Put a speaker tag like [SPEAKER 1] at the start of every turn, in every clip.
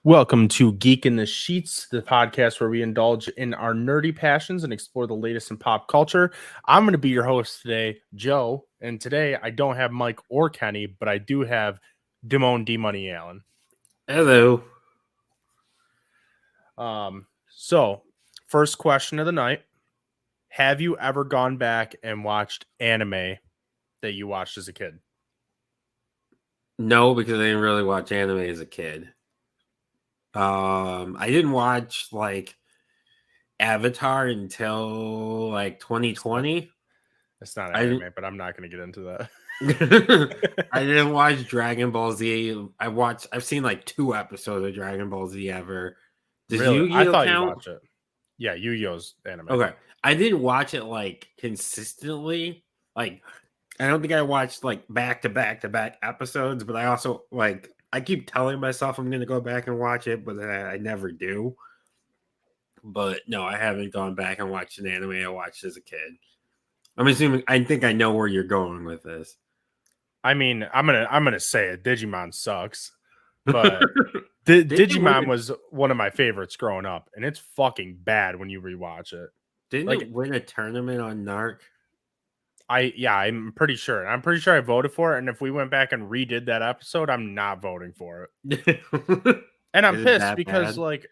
[SPEAKER 1] Welcome to Geek in the Sheets, the podcast where we indulge in our nerdy passions and explore the latest in pop culture. I'm going to be your host today, Joe, and today I don't have Mike or Kenny, but I do have Damone D Money Allen.
[SPEAKER 2] Hello.
[SPEAKER 1] So first question of the night: have you ever gone back and watched anime that you watched as a kid?
[SPEAKER 2] No, because I didn't really watch anime as a kid. I didn't watch like Avatar until like 2020.
[SPEAKER 1] It's not
[SPEAKER 2] I
[SPEAKER 1] anime, but I'm not going to get into that.
[SPEAKER 2] I didn't watch Dragon Ball Z. I've seen like 2 episodes of Dragon Ball Z ever. Does
[SPEAKER 1] Really? I
[SPEAKER 2] Yu-Gi-Oh
[SPEAKER 1] thought you
[SPEAKER 2] count?
[SPEAKER 1] watched it. Yeah, Yu-Gi-Oh's anime.
[SPEAKER 2] Okay. I didn't watch it like consistently. Like I don't think I watched like back to back to back episodes, but I also like I keep telling myself I'm going to go back and watch it, but I never do. But no, I haven't gone back and watched an anime I watched as a kid. I think I know where you're going with this.
[SPEAKER 1] I mean, I'm gonna say it. Digimon sucks, but
[SPEAKER 2] Didn't it
[SPEAKER 1] Digimon
[SPEAKER 2] win
[SPEAKER 1] was one of my favorites growing up, and it's fucking bad when you rewatch it.
[SPEAKER 2] didn't
[SPEAKER 1] Like
[SPEAKER 2] it win a tournament on Narc?
[SPEAKER 1] I'm pretty sure. I'm pretty sure I voted for it, and if we went back and redid that episode, I'm not voting for it.
[SPEAKER 2] Is
[SPEAKER 1] And I'm
[SPEAKER 2] it
[SPEAKER 1] pissed
[SPEAKER 2] that
[SPEAKER 1] because
[SPEAKER 2] bad?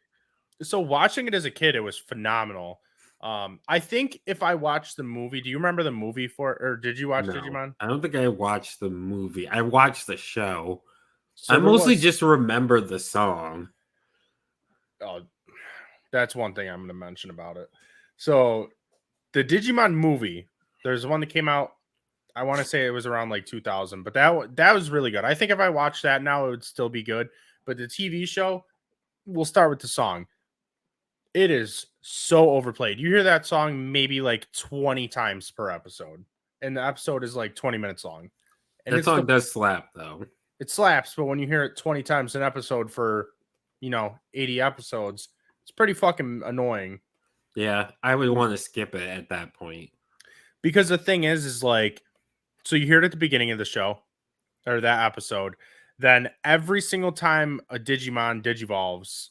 [SPEAKER 1] so watching it as a kid, it was phenomenal. I think if I watched the movie, do you remember the movie or did you watch
[SPEAKER 2] No.
[SPEAKER 1] Digimon?
[SPEAKER 2] I don't think I watched the movie. I watched the show. I
[SPEAKER 1] So there
[SPEAKER 2] mostly
[SPEAKER 1] was
[SPEAKER 2] just remember the song.
[SPEAKER 1] oh, that's one thing I'm going to mention about it. So the Digimon movie, there's one that came out. I want to say it was around like 2000, but that was really good. I think if I watched that now, it would still be good. But the TV show, we'll start with the song. It is so overplayed. You hear that song maybe like 20 times per episode, and the episode is like 20 minutes long. And
[SPEAKER 2] That
[SPEAKER 1] it's
[SPEAKER 2] song does slap though.
[SPEAKER 1] it slaps, but when you hear it 20 times an episode for 80 episodes, it's pretty fucking annoying.
[SPEAKER 2] Yeah, I would want to skip it at that point.
[SPEAKER 1] Because the thing is like, so you hear it at the beginning of the show or that episode, then every single time a Digimon digivolves,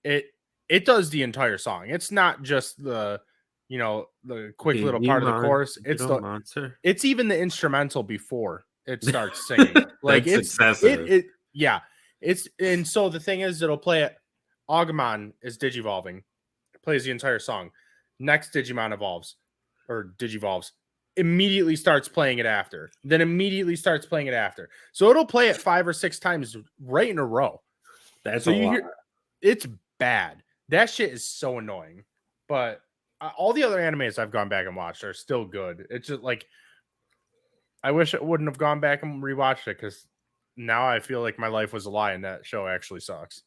[SPEAKER 1] it it does the entire song. It's not just the quick little part of the
[SPEAKER 2] Digimon,
[SPEAKER 1] chorus.
[SPEAKER 2] digital monster.
[SPEAKER 1] It's even the instrumental before it starts singing. Like
[SPEAKER 2] That's excessive.
[SPEAKER 1] yeah. It's and so the thing is it'll play it. Agumon is digivolving, plays the entire song. Next Digimon evolves or digivolves, immediately starts playing it after, then immediately starts playing it after. So it'll play it 5 or 6 times right in a row.
[SPEAKER 2] That's
[SPEAKER 1] So
[SPEAKER 2] a
[SPEAKER 1] you
[SPEAKER 2] lot.
[SPEAKER 1] hear it's bad. That shit is so annoying. But all the other animes I've gone back and watched are still good. It's just like I wish I wouldn't have gone back and rewatched it because now I feel like my life was a lie and that show actually sucks.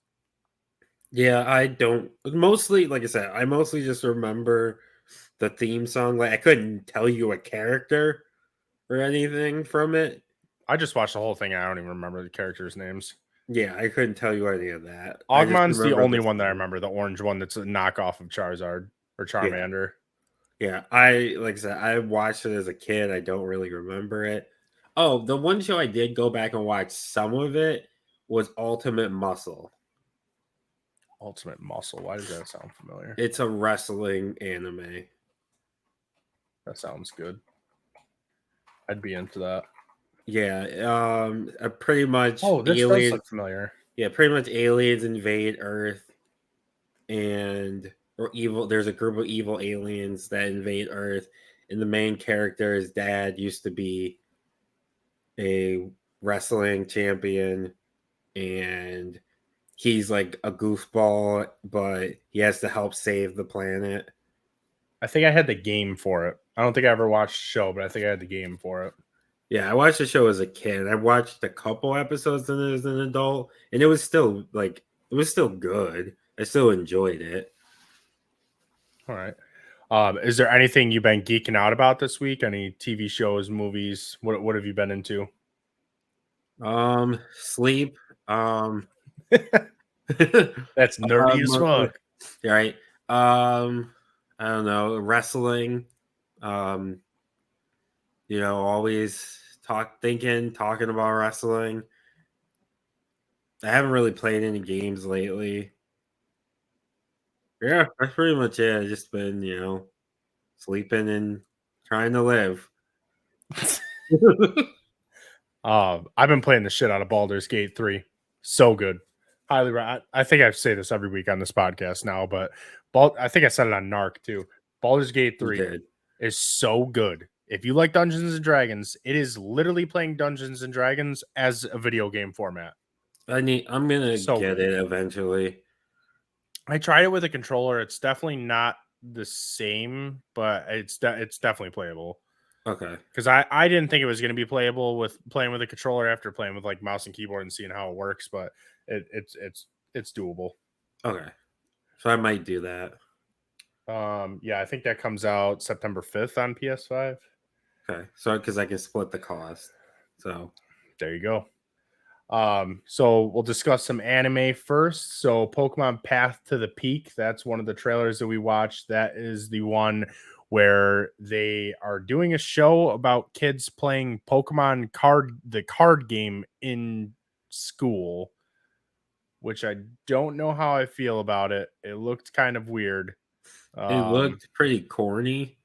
[SPEAKER 2] Yeah, I don't mostly, like I said, I mostly just remember the theme song. Like I couldn't tell you a character or anything from it.
[SPEAKER 1] I just watched the whole thing. And I don't even remember the characters' names.
[SPEAKER 2] Yeah, I couldn't tell you any of that. I just
[SPEAKER 1] Augmon's the
[SPEAKER 2] remember
[SPEAKER 1] only
[SPEAKER 2] the
[SPEAKER 1] one that I
[SPEAKER 2] song.
[SPEAKER 1] remember, the orange one that's a knockoff of Charizard or
[SPEAKER 2] Yeah.
[SPEAKER 1] Charmander.
[SPEAKER 2] Yeah. I like I said, I watched it as a kid. I don't really remember it. Oh, the one show I did go back and watch some of it was Ultimate Muscle.
[SPEAKER 1] Ultimate Muscle. Why does that sound familiar?
[SPEAKER 2] It's a wrestling anime.
[SPEAKER 1] That sounds good. I'd be into that.
[SPEAKER 2] Yeah, pretty much
[SPEAKER 1] Oh, this does
[SPEAKER 2] aliens.
[SPEAKER 1] look familiar.
[SPEAKER 2] Yeah, pretty much aliens invade Earth, and or evil. There's a group of evil aliens that invade Earth, and the main character's dad used to be a wrestling champion, and he's like a goofball, but he has to help save the planet.
[SPEAKER 1] I think I had the game for it. I don't think I ever watched the show, but I think I had the game for it.
[SPEAKER 2] Yeah, I watched the show as a kid. I watched a couple episodes as an adult, and it was still good. I still enjoyed it.
[SPEAKER 1] All right. Is there anything you've been geeking out about this week? Any TV shows, movies? What have you been into?
[SPEAKER 2] Sleep. Um,
[SPEAKER 1] That's nerdy as
[SPEAKER 2] mostly,
[SPEAKER 1] fuck.
[SPEAKER 2] right. I don't know, wrestling. Um, always talking about wrestling. I haven't really played any games lately. Yeah, that's pretty much it. I've just been, sleeping and trying to live.
[SPEAKER 1] I've been playing the shit out of Baldur's Gate 3. So good. I think I say this every week on this podcast now, but I think I said it on Narc too. Baldur's Gate
[SPEAKER 2] You
[SPEAKER 1] 3
[SPEAKER 2] did.
[SPEAKER 1] is so good. If you like Dungeons and Dragons, it is literally playing Dungeons and Dragons as a video game format.
[SPEAKER 2] I'm gonna
[SPEAKER 1] So
[SPEAKER 2] get
[SPEAKER 1] good.
[SPEAKER 2] it eventually.
[SPEAKER 1] I tried it with a controller. It's definitely not the same, but it's definitely playable.
[SPEAKER 2] Okay.
[SPEAKER 1] Because I didn't think it was going to be playable with playing with a controller after playing with like mouse and keyboard and seeing how it works, but it's doable.
[SPEAKER 2] Okay. So I might do that.
[SPEAKER 1] Yeah, I think that comes out September 5th on PS5.
[SPEAKER 2] Okay. So because I can split the cost. So
[SPEAKER 1] There you go. So we'll discuss some anime first. So Pokemon Path to the Peak, that's one of the trailers that we watched. That is the one where they are doing a show about kids playing the card game in school, which I don't know how I feel about it. It looked kind of weird.
[SPEAKER 2] it
[SPEAKER 1] Um,
[SPEAKER 2] looked pretty corny.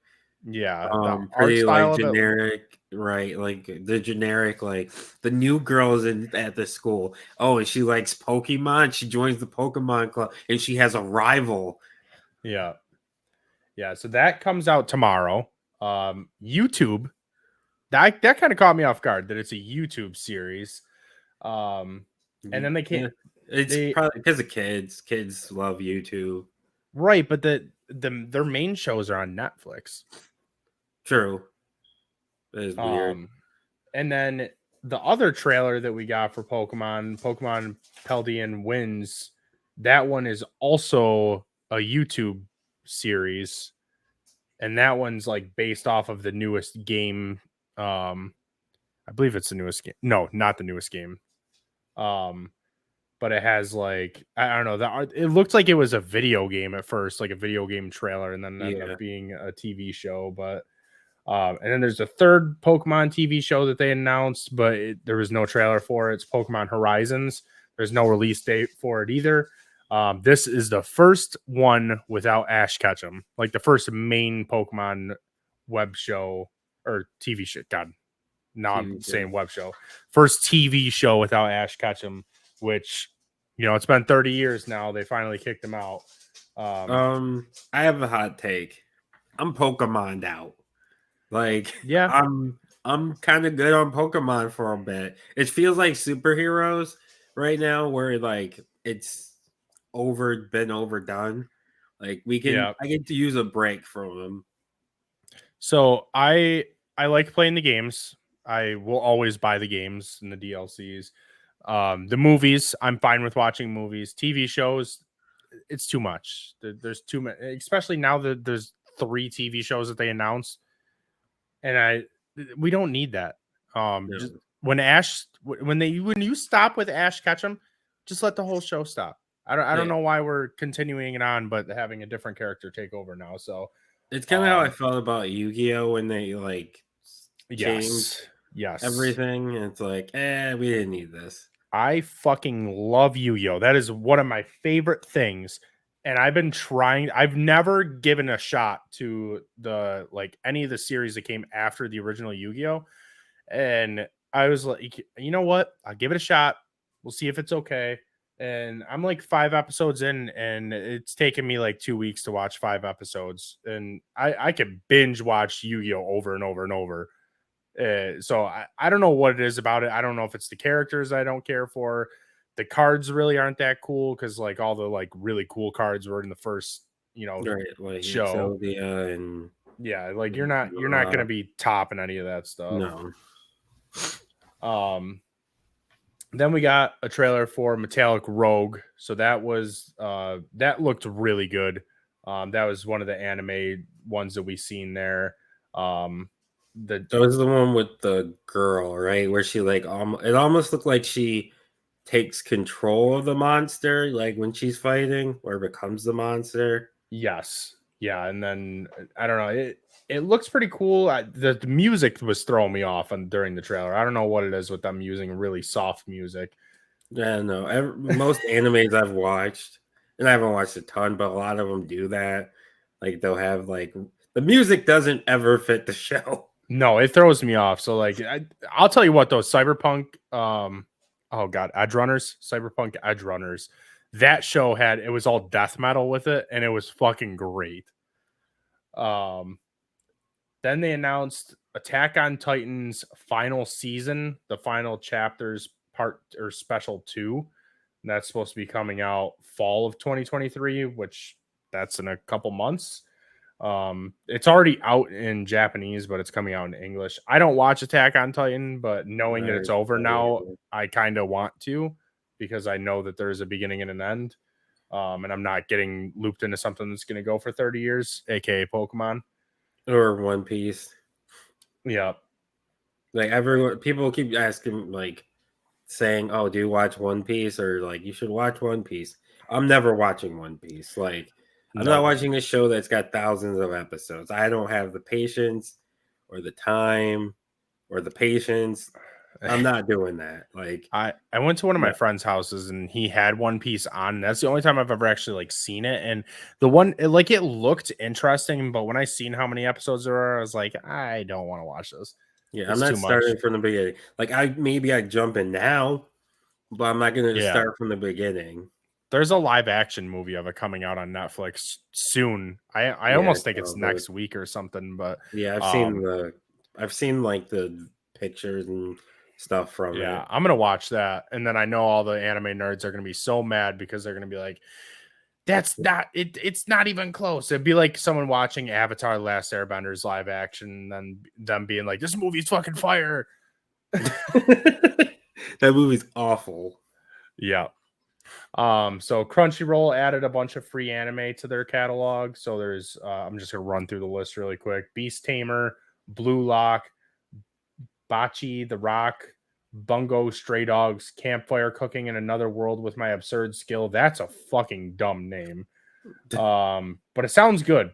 [SPEAKER 1] yeah, the art
[SPEAKER 2] Pretty like
[SPEAKER 1] style of it.
[SPEAKER 2] generic, right? Like the generic, like the new girls in at the school. Oh, and she likes Pokemon. She joins the Pokemon club, and she has a rival.
[SPEAKER 1] Yeah. Yeah, so that comes out tomorrow. YouTube, that kind of caught me off guard that it's a YouTube series. And then
[SPEAKER 2] Yeah, it's
[SPEAKER 1] they
[SPEAKER 2] probably because of kids. Kids love YouTube.
[SPEAKER 1] right, but their main shows are on Netflix.
[SPEAKER 2] True. That is weird.
[SPEAKER 1] And then the other trailer that we got for Pokemon Paldean Wins, that one is also a YouTube series, and that one's like based off of the newest game. I believe it's the newest game. No, not the newest game. But it has like I don't know. It looked like it was a video game at first, like a video game trailer, and then it ended
[SPEAKER 2] Yeah.
[SPEAKER 1] up being a TV show. But and then there's a third Pokemon TV show that they announced, but there was no trailer for it. It's Pokemon Horizons. There's no release date for it either. This is the first one without Ash Ketchum, like the first main Pokemon web show or TV show. God, now I'm
[SPEAKER 2] TV show.
[SPEAKER 1] saying web show. First TV show without Ash Ketchum, which it's been 30 years now. They finally kicked him out.
[SPEAKER 2] I have a hot take. I'm Pokemoned out. Like,
[SPEAKER 1] Yeah,
[SPEAKER 2] I'm kind of good on Pokemon for a bit. It feels like superheroes right now, where like it's been overdone. Like
[SPEAKER 1] yeah.
[SPEAKER 2] I get to use a break from them.
[SPEAKER 1] So I like playing the games. I will always buy the games and the DLCs. The movies, I'm fine with watching movies. TV shows, it's too much. There's too many, especially now that there's 3 TV shows that they announced, and we don't need that.
[SPEAKER 2] No.
[SPEAKER 1] Just when you stop with Ash Ketchum, just let the whole show stop. I don't
[SPEAKER 2] Yeah.
[SPEAKER 1] know why we're continuing it on, but having a different character take over now. So
[SPEAKER 2] It's kind of how I felt about Yu-Gi-Oh when they like changed
[SPEAKER 1] yes.
[SPEAKER 2] everything. It's like, we didn't need this.
[SPEAKER 1] I fucking love Yu-Gi-Oh. That is one of my favorite things. And I've never given a shot to any of the series that came after the original Yu-Gi-Oh. And I was like, you know what? I'll give it a shot. We'll see if it's okay. And I'm like 5 episodes in, and it's taken me like 2 weeks to watch 5 episodes. And I could binge watch Yu-Gi-Oh over and over and over. So I don't know what it is about it. I don't know if it's the characters I don't care for. The cards really aren't that cool because like all the like really cool cards were in the first
[SPEAKER 2] Right, like
[SPEAKER 1] show.
[SPEAKER 2] Exodia and
[SPEAKER 1] Yeah, like you're not gonna be topping any of that stuff.
[SPEAKER 2] no.
[SPEAKER 1] Then we got a trailer for Metallic Rogue. So that was that looked really good. That was one of the anime ones that we seen there.
[SPEAKER 2] That was the one with the girl, right? Where she like it almost looked like she takes control of the monster, like when she's fighting, or becomes the monster.
[SPEAKER 1] Yes. Yeah, and then I don't know. It looks pretty cool. The music was throwing me off during the trailer. I don't know what it is with them using really soft music.
[SPEAKER 2] Yeah, no. Most animes I've watched, and I haven't watched a ton, but a lot of them do that. Like they'll have like the music doesn't ever fit the show.
[SPEAKER 1] No, it throws me off. So like I'll tell you what though, Cyberpunk oh god, Edge Runners, Cyberpunk Edge Runners. That show had it was all death metal with it and it was fucking great. Um then they announced Attack on Titan's final season, the final chapters part or special 2. And that's supposed to be coming out fall of 2023, which that's in a couple months. It's already out in Japanese, but it's coming out in English. I don't watch Attack on Titan, but knowing that
[SPEAKER 2] Right.
[SPEAKER 1] it's over now,
[SPEAKER 2] So,
[SPEAKER 1] I kind of want to because I know that there's a beginning and an end. And I'm not getting looped into something that's going to go for 30 years, aka Pokemon.
[SPEAKER 2] or One Piece.
[SPEAKER 1] Yeah.
[SPEAKER 2] Like everyone, people keep asking, like saying, "Oh, do you watch One Piece?" Or like, "You should watch One Piece." I'm never watching One Piece. Like, I'm not
[SPEAKER 1] No.
[SPEAKER 2] watching a show that's got thousands of episodes. I don't have the patience, or the time, or the patience. I'm not doing that. Like,
[SPEAKER 1] I went to one of my
[SPEAKER 2] no.
[SPEAKER 1] friend's houses and he had One Piece on. That's the only time I've ever actually like seen it. And the one like it looked interesting, but when I seen how many episodes there are, I was like, I don't want to watch this.
[SPEAKER 2] Yeah, I'm
[SPEAKER 1] It's
[SPEAKER 2] not
[SPEAKER 1] too much.
[SPEAKER 2] starting from the beginning. Like, I jump in now, but I'm not going to just
[SPEAKER 1] Yeah.
[SPEAKER 2] start from the beginning.
[SPEAKER 1] There's a live action movie of it coming out on Netflix soon. I
[SPEAKER 2] Yeah,
[SPEAKER 1] almost think it's
[SPEAKER 2] but
[SPEAKER 1] next week or something, but
[SPEAKER 2] yeah,
[SPEAKER 1] um
[SPEAKER 2] I've seen like the pictures and stuff from
[SPEAKER 1] yeah,
[SPEAKER 2] it.
[SPEAKER 1] I'm gonna watch that. And then I know all the anime nerds are gonna be so mad because they're gonna be like, that's not it, it's not even close. It'd be like someone watching Avatar: The Last Airbenders live action, and then them being like, this movie's fucking fire.
[SPEAKER 2] That movie's awful.
[SPEAKER 1] Yeah. So Crunchyroll added a bunch of free anime to their catalog. So there's I'm just gonna run through the list really quick. Beast Tamer, Blue Lock, Bachi, The Rock, Bungo, Stray Dogs, Campfire Cooking in Another World with My Absurd Skill. That's a fucking dumb name. But it sounds good.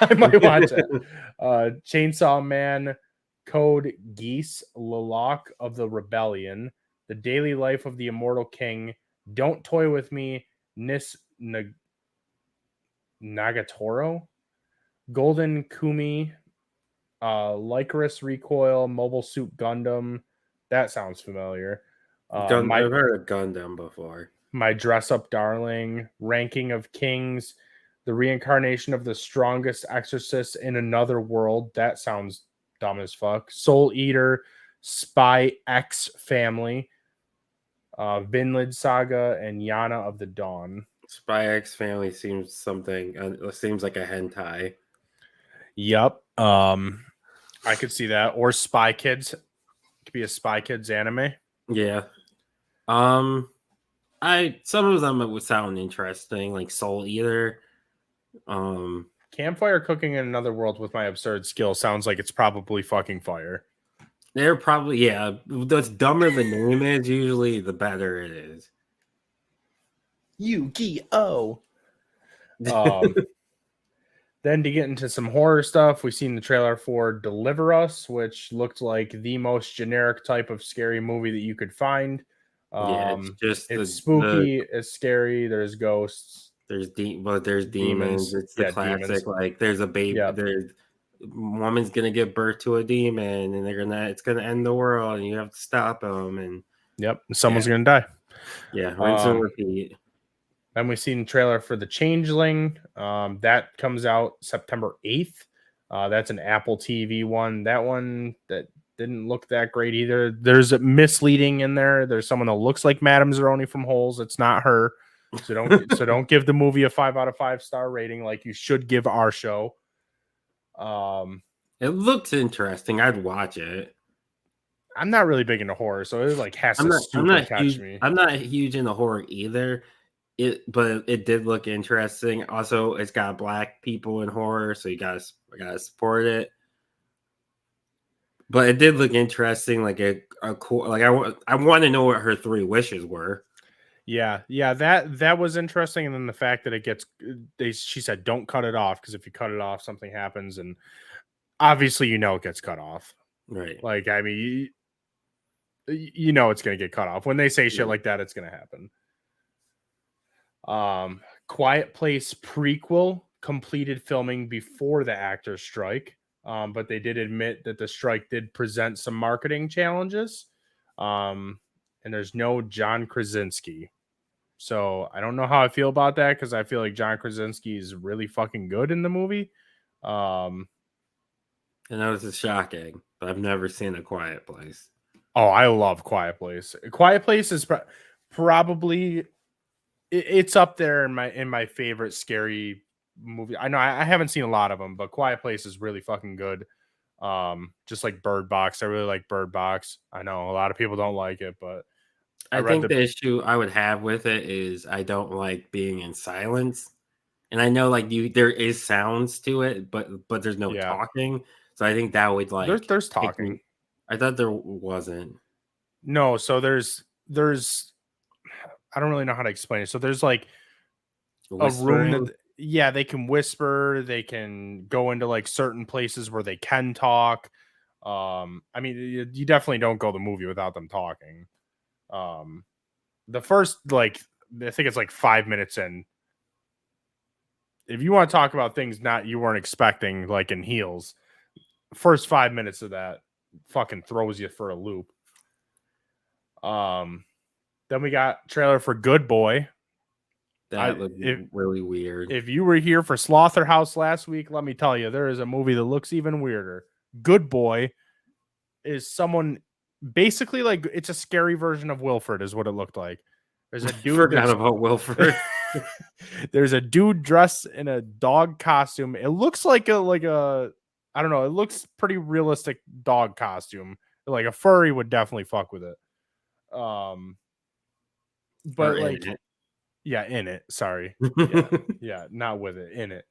[SPEAKER 1] I might watch it. Chainsaw Man, Code Geese, Lalak of the Rebellion, The Daily Life of the Immortal King, Don't Toy with Me, Nis Nagatoro, Golden Kumi, Lycoris Recoil, Mobile Suit Gundam. That sounds familiar.
[SPEAKER 2] I've heard of Gundam before.
[SPEAKER 1] My Dress Up Darling, Ranking of Kings, The Reincarnation of the Strongest Exorcist in Another World. That sounds dumb as fuck. Soul Eater, Spy X Family, Vinland Saga, and Yana of the Dawn.
[SPEAKER 2] Spy X Family seems seems like a hentai.
[SPEAKER 1] Yep. I could see that. Or Spy Kids. It could be a Spy Kids anime.
[SPEAKER 2] Yeah. Some of them would sound interesting, like Soul Eater.
[SPEAKER 1] Campfire Cooking in Another World with My Absurd Skill sounds like it's probably fucking fire.
[SPEAKER 2] They're probably the dumber the name is, usually the better it is.
[SPEAKER 1] Yu-Gi-Oh! Then to get into some horror stuff, we've seen the trailer for Deliver Us, which looked like the most generic type of scary movie that you could find.
[SPEAKER 2] It's just
[SPEAKER 1] It's spooky, it's scary, there's ghosts.
[SPEAKER 2] there's demons. It's the classic,
[SPEAKER 1] demons.
[SPEAKER 2] like there's a baby,
[SPEAKER 1] Yeah.
[SPEAKER 2] there's woman's gonna give birth to a demon, and it's gonna end the world, and you have to stop them, and
[SPEAKER 1] Yep, someone's gonna die.
[SPEAKER 2] rinse and repeat.
[SPEAKER 1] Then we've seen the trailer for The Changeling. That comes out September 8th. That's an Apple TV one. That one that didn't look that great either. There's a misleading in there. There's someone that looks like Madame Zeroni from Holes. It's not her. So don't give the movie a 5 out of 5 star rating like you should give our show.
[SPEAKER 2] It looks interesting. I'd watch it.
[SPEAKER 1] I'm not really big into horror, so it like has
[SPEAKER 2] I'm
[SPEAKER 1] to
[SPEAKER 2] not
[SPEAKER 1] catch
[SPEAKER 2] huge,
[SPEAKER 1] me.
[SPEAKER 2] I'm not huge into horror either. But it did look interesting. Also, it's got black people in horror, so you gotta support it. But it did look interesting, like a cool. Like I want to know what her 3 wishes were.
[SPEAKER 1] Yeah, that was interesting, and then the fact that it gets she said don't cut it off because if you cut it off, something happens, and obviously it gets cut off.
[SPEAKER 2] Right.
[SPEAKER 1] Like I mean, You know it's gonna get cut off when they say shit
[SPEAKER 2] Yeah.
[SPEAKER 1] like that. It's gonna happen. Quiet Place prequel completed filming before the actors strike, but they did admit that the strike did present some marketing challenges. And there's no John Krasinski, so I don't know how I feel about that because I feel like John Krasinski is really fucking good in the movie. Um,
[SPEAKER 2] I know this is shocking, but I've never seen A Quiet Place.
[SPEAKER 1] oh, I love Quiet Place. Quiet Place is probably it's up there in my favorite scary movie. I know I haven't seen a lot of them, but Quiet Place is really fucking good. Just like Bird Box, I really like Bird Box. I know a lot of people don't like it, but I
[SPEAKER 2] I
[SPEAKER 1] read
[SPEAKER 2] think
[SPEAKER 1] the
[SPEAKER 2] the issue I would have with it is I don't like being in silence. And I know like there is sounds to it, but there's no
[SPEAKER 1] yeah.
[SPEAKER 2] talking. So I think that would like
[SPEAKER 1] There's
[SPEAKER 2] take
[SPEAKER 1] talking.
[SPEAKER 2] me. I thought there wasn't.
[SPEAKER 1] No, so there's I don't really know how to explain it. So there's like a room
[SPEAKER 2] Whispering.
[SPEAKER 1] that yeah, they can whisper, they can go into like certain places where they can talk. I mean, you definitely don't go the movie without them talking. Um, the first like I think it's like 5 minutes in. If you want to talk about things not you weren't expecting, like in Heels, first 5 minutes of that fucking throws you for a loop. Then we got trailer for Good Boy.
[SPEAKER 2] That looked
[SPEAKER 1] If
[SPEAKER 2] really weird.
[SPEAKER 1] if you were here for Slaughterhouse last week, let me tell you, there is a movie that looks even weirder. Good Boy is someone basically like it's a scary version of Wilfred, is what it looked like. There's a dude.
[SPEAKER 2] Forgot about Wilford.
[SPEAKER 1] There's a dude dressed in a dog costume. It looks like a I don't know. It looks pretty realistic dog costume. Like a furry would definitely fuck with it. But like yeah, in it. Sorry. Yeah, not with it, in it.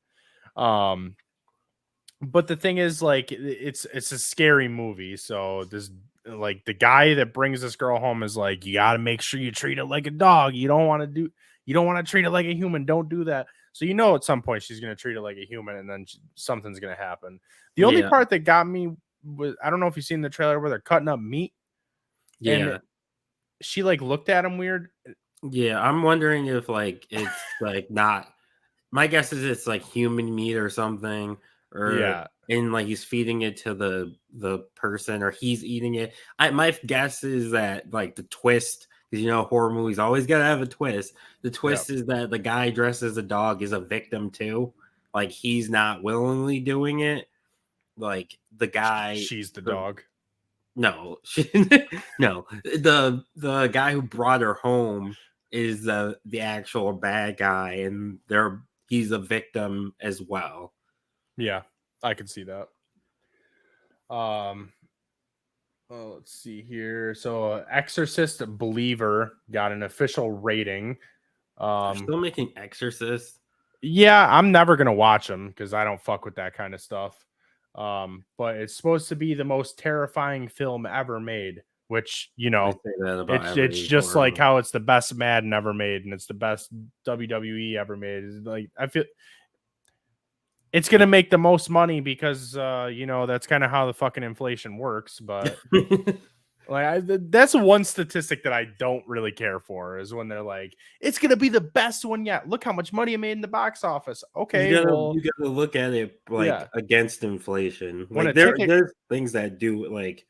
[SPEAKER 1] But the thing is, like, it's a scary movie. So this like the guy that brings this girl home is like, you gotta make sure you treat it like a dog. You don't want to treat it like a human. Don't do that. So at some point she's gonna treat it like a human, and then something's gonna happen. The only
[SPEAKER 2] Yeah.
[SPEAKER 1] part that got me was I don't know if you've seen the trailer where they're cutting up meat.
[SPEAKER 2] Yeah.
[SPEAKER 1] And she like looked at him weird.
[SPEAKER 2] Yeah. I'm wondering if like it's like not my guess is it's like human meat or something, or
[SPEAKER 1] Yeah.
[SPEAKER 2] and like he's feeding it to the person, or he's eating it. My guess is that like the twist, because horror movies always gotta have a twist. The twist is that the guy dressed as a dog is a victim too. Like he's not willingly doing it. Like the guy,
[SPEAKER 1] She's the dog.
[SPEAKER 2] no, no. The guy who brought her home is the actual bad guy, and he's a victim as well.
[SPEAKER 1] Yeah, I can see that. Let's see here. So Exorcist Believer got an official rating.
[SPEAKER 2] They're still making Exorcist.
[SPEAKER 1] Yeah, I'm never gonna watch them because I don't fuck with that kind of stuff. But it's supposed to be the most terrifying film ever made, which
[SPEAKER 2] They say that about
[SPEAKER 1] it's
[SPEAKER 2] every
[SPEAKER 1] just
[SPEAKER 2] horror
[SPEAKER 1] like how it's the best Madden ever made and it's the best WWE ever made. It's like I feel it's gonna make the most money because that's kind of how the fucking inflation works. But
[SPEAKER 2] movie.
[SPEAKER 1] that's one statistic that I don't really care for is when they're like, it's gonna be the best one yet. Look how much money it made in the box office. Okay,
[SPEAKER 2] you gotta look at it like
[SPEAKER 1] yeah.
[SPEAKER 2] against inflation.
[SPEAKER 1] When
[SPEAKER 2] Like
[SPEAKER 1] a ticket,
[SPEAKER 2] there's things that do like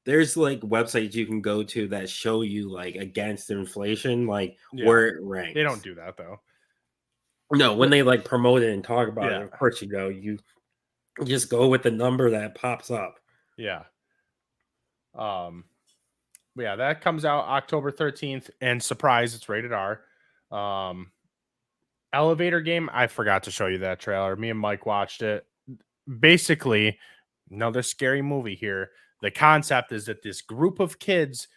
[SPEAKER 2] there's like websites you can go to that show you like against inflation, like where it ranks.
[SPEAKER 1] they don't do that though.
[SPEAKER 2] No, when they like promote it and talk about
[SPEAKER 1] Yeah.
[SPEAKER 2] it, of course you just go with the number that pops up.
[SPEAKER 1] Yeah. Yeah, that comes out October 13th, and surprise, it's rated R. Elevator Game, I forgot to show you that trailer. Me and Mike watched it. Basically, another scary movie here. The concept is that this group of kids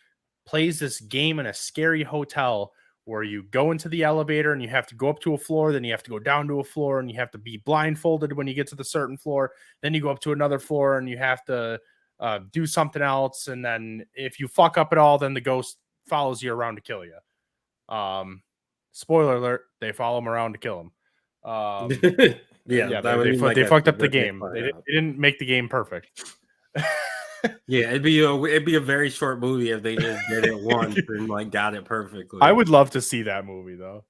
[SPEAKER 1] plays this game in a scary hotel where you go into the elevator and you have to go up to a floor, then you have to go down to a floor, and you have to be blindfolded when you get to the certain floor. Then you go up to another floor and you have to do something else. And then if you fuck up at all, then the ghost follows you around to kill you. Spoiler alert, they follow him around to kill him.
[SPEAKER 2] Yeah,
[SPEAKER 1] they fucked up the game. They didn't make the game perfect.
[SPEAKER 2] Yeah, it'd be a very short movie if they just did it once and like got it perfectly.
[SPEAKER 1] I would love to see that movie though.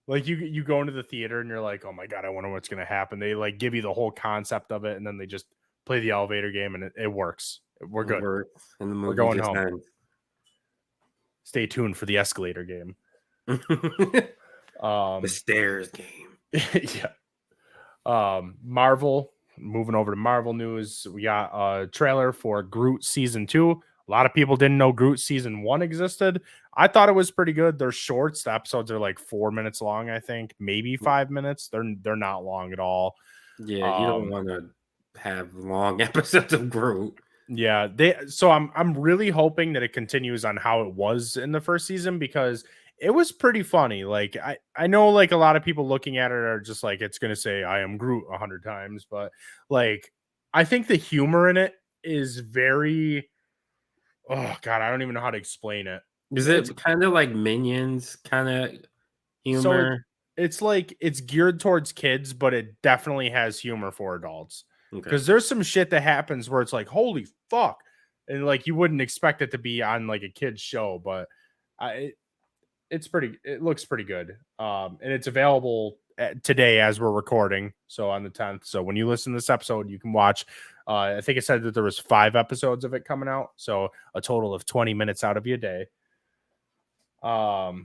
[SPEAKER 1] Like you go into the theater and you're like, oh my god, I wonder what's gonna happen. They like give you the whole concept of it, and then they just play the elevator game, and it works. We're good.
[SPEAKER 2] Over, and the
[SPEAKER 1] We're
[SPEAKER 2] movie
[SPEAKER 1] going
[SPEAKER 2] just
[SPEAKER 1] home.
[SPEAKER 2] ends.
[SPEAKER 1] Stay tuned for the escalator game.
[SPEAKER 2] The
[SPEAKER 1] Um,
[SPEAKER 2] stairs game.
[SPEAKER 1] yeah. Marvel. Moving over to Marvel news, we got a trailer for Groot season 2. A lot of people didn't know Groot season 1 existed. I thought it was pretty good. They're shorts. The episodes are like 4 minutes long, I think, maybe 5 minutes. They're not long at all.
[SPEAKER 2] Yeah, you don't want to have long episodes of Groot.
[SPEAKER 1] Yeah, so I'm really hoping that it continues on how it was in the first season, because it was pretty funny. Like I know like a lot of people looking at it are just like, it's gonna say I am Groot 100 times, but like I think the humor in it is very, oh god, I don't even know how to explain it.
[SPEAKER 2] Is
[SPEAKER 1] It's
[SPEAKER 2] it kind of like Minions kind of
[SPEAKER 1] so
[SPEAKER 2] humor?
[SPEAKER 1] it's like it's geared towards kids, but it definitely has humor for adults.
[SPEAKER 2] Okay.
[SPEAKER 1] Because there's some shit that happens where it's like, holy fuck. And like you wouldn't expect it to be on like a kid's show, but I it looks pretty good. And it's available today as we're recording, so on the 10th. So when you listen to this episode, you can watch. I think it said that there was 5 episodes of it coming out, so a total of 20 minutes out of your day. Across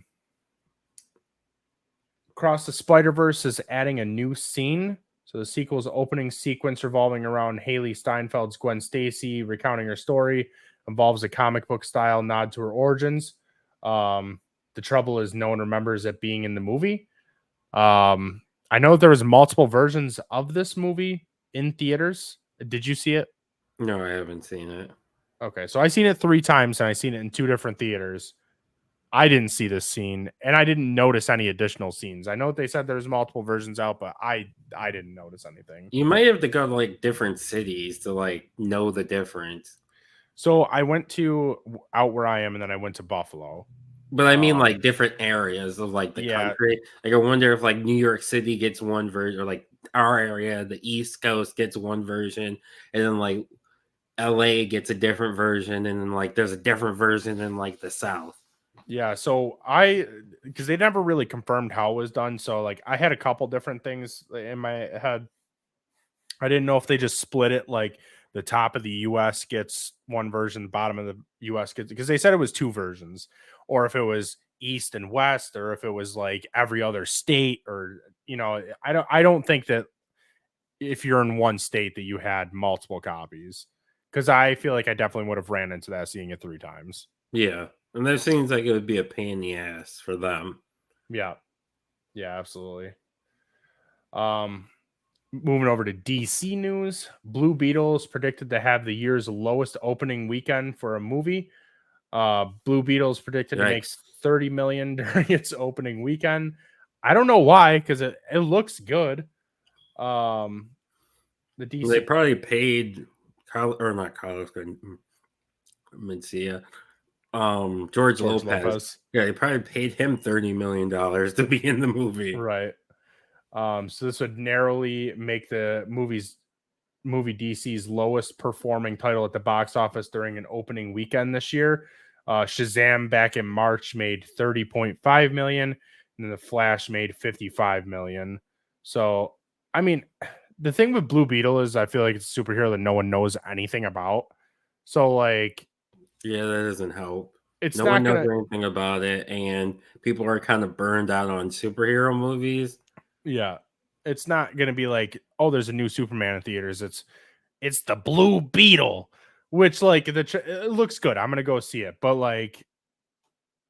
[SPEAKER 1] the Spider-Verse is adding a new scene. So the sequel's opening sequence revolving around Haley Steinfeld's Gwen Stacy recounting her story involves a comic book style nod to her origins. The trouble is no one remembers it being in the movie. I know there was multiple versions of this movie in theaters. Did you see it?
[SPEAKER 2] No, I haven't seen it.
[SPEAKER 1] Okay, so I seen it 3 times and I seen it in 2 different theaters. I didn't see this scene, and I didn't notice any additional scenes. I know they said there's multiple versions out, but I didn't notice anything.
[SPEAKER 2] You might have to go to like different cities to like know the difference.
[SPEAKER 1] So I went to out where I am, and then I went to Buffalo.
[SPEAKER 2] But I mean, like different areas of like the
[SPEAKER 1] Yeah,
[SPEAKER 2] country. Like, I wonder if like New York City gets one version, or like our area, the East Coast gets one version, and then like LA gets a different version, and then like there's a different version in like the South.
[SPEAKER 1] yeah. So because they never really confirmed how it was done. So like I had a couple different things in my head. I didn't know if they just split it, like the top of the US gets one version, the bottom of the US gets, because they said it was 2 versions, or if it was East and West, or if it was like every other state, or I don't think that if you're in one state that you had multiple copies, because I feel like I definitely would have ran into that seeing it 3 times.
[SPEAKER 2] Yeah, and that seems like it would be a pain in the ass for them.
[SPEAKER 1] Yeah. Yeah, absolutely. Moving over to DC news, Blue Beetle is predicted to have the year's lowest opening weekend for a movie. Blue Beetle is predicted to make
[SPEAKER 2] Yikes.
[SPEAKER 1] 30 million during its opening weekend. I don't know why, because it looks good. The DC
[SPEAKER 2] They probably paid not Carlos Mencia, George Lopez. Yeah, they probably paid him $30 million to be in the movie.
[SPEAKER 1] Right. So this would narrowly make the movie DC's lowest performing title at the box office during an opening weekend this year. Shazam back in March made 30.5 million, and then The Flash made 55 million. So, I mean, the thing with Blue Beetle is I feel like it's a superhero that no one knows anything about. So, like,
[SPEAKER 2] Yeah, that doesn't help.
[SPEAKER 1] it's
[SPEAKER 2] No
[SPEAKER 1] not
[SPEAKER 2] one knows
[SPEAKER 1] gonna,
[SPEAKER 2] anything about it, and people are kind of burned out on superhero movies.
[SPEAKER 1] yeah, it's not gonna be like, oh, there's a new Superman in theaters. It's the Blue Beetle, which like it looks good. I'm gonna go see it, but like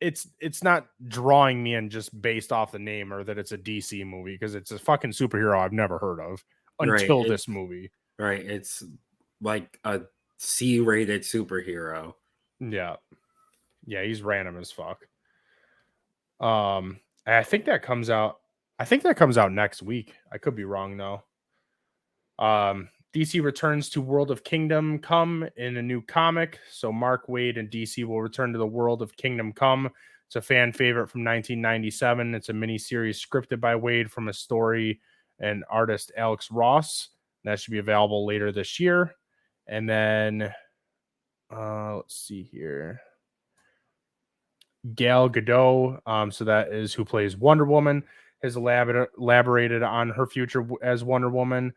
[SPEAKER 1] it's not drawing me in just based off the name or that it's a DC movie, because it's a fucking superhero I've never heard of
[SPEAKER 2] Right.
[SPEAKER 1] until this movie.
[SPEAKER 2] Right. It's like a C-rated superhero.
[SPEAKER 1] Yeah, yeah, he's random as fuck. I think that comes out. I think that comes out next week. I could be wrong though. DC returns to World of Kingdom Come in a new comic. So Mark Waid and DC will return to the World of Kingdom Come. It's a fan favorite from 1997. It's a mini series scripted by Waid from a story and artist Alex Ross. That should be available later this year. And then let's see here. Gal Gadot, so that is who plays Wonder Woman, has elaborated on her future as Wonder Woman.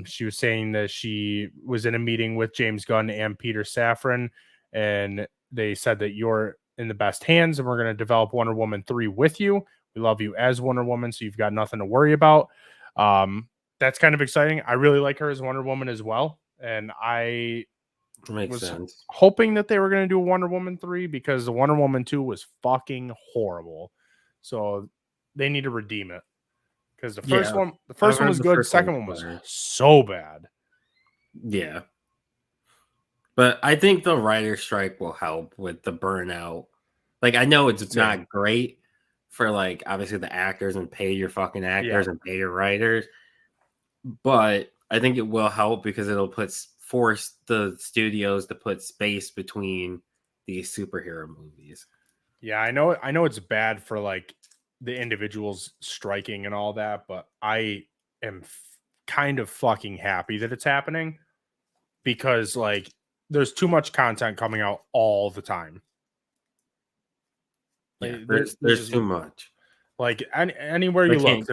[SPEAKER 1] She was saying that she was in a meeting with James Gunn and Peter Safran, and they said that you're in the best hands, and we're going to develop Wonder Woman 3 with you. We love you as Wonder Woman, so you've got nothing to worry about. That's kind of exciting. I really like her as Wonder Woman as well, and I
[SPEAKER 2] Makes sense.
[SPEAKER 1] hoping that they were going to do Wonder Woman 3 because the Wonder Woman 2 was fucking horrible. So they need to redeem it. Because the first one was good, the second one was so bad.
[SPEAKER 2] Yeah. But I think the writer strike will help with the burnout. Like, I know it's not great for, like, obviously the actors and pay your fucking actors and pay your writers. But I think it will help because it'll force the studios to put space between these superhero movies.
[SPEAKER 1] Yeah, I know it's bad for, like, the individuals striking and all that, but I am kind of fucking happy that it's happening because, like, there's too much content coming out all the time.
[SPEAKER 2] Like, yeah, there's too much.
[SPEAKER 1] Like, anywhere you look,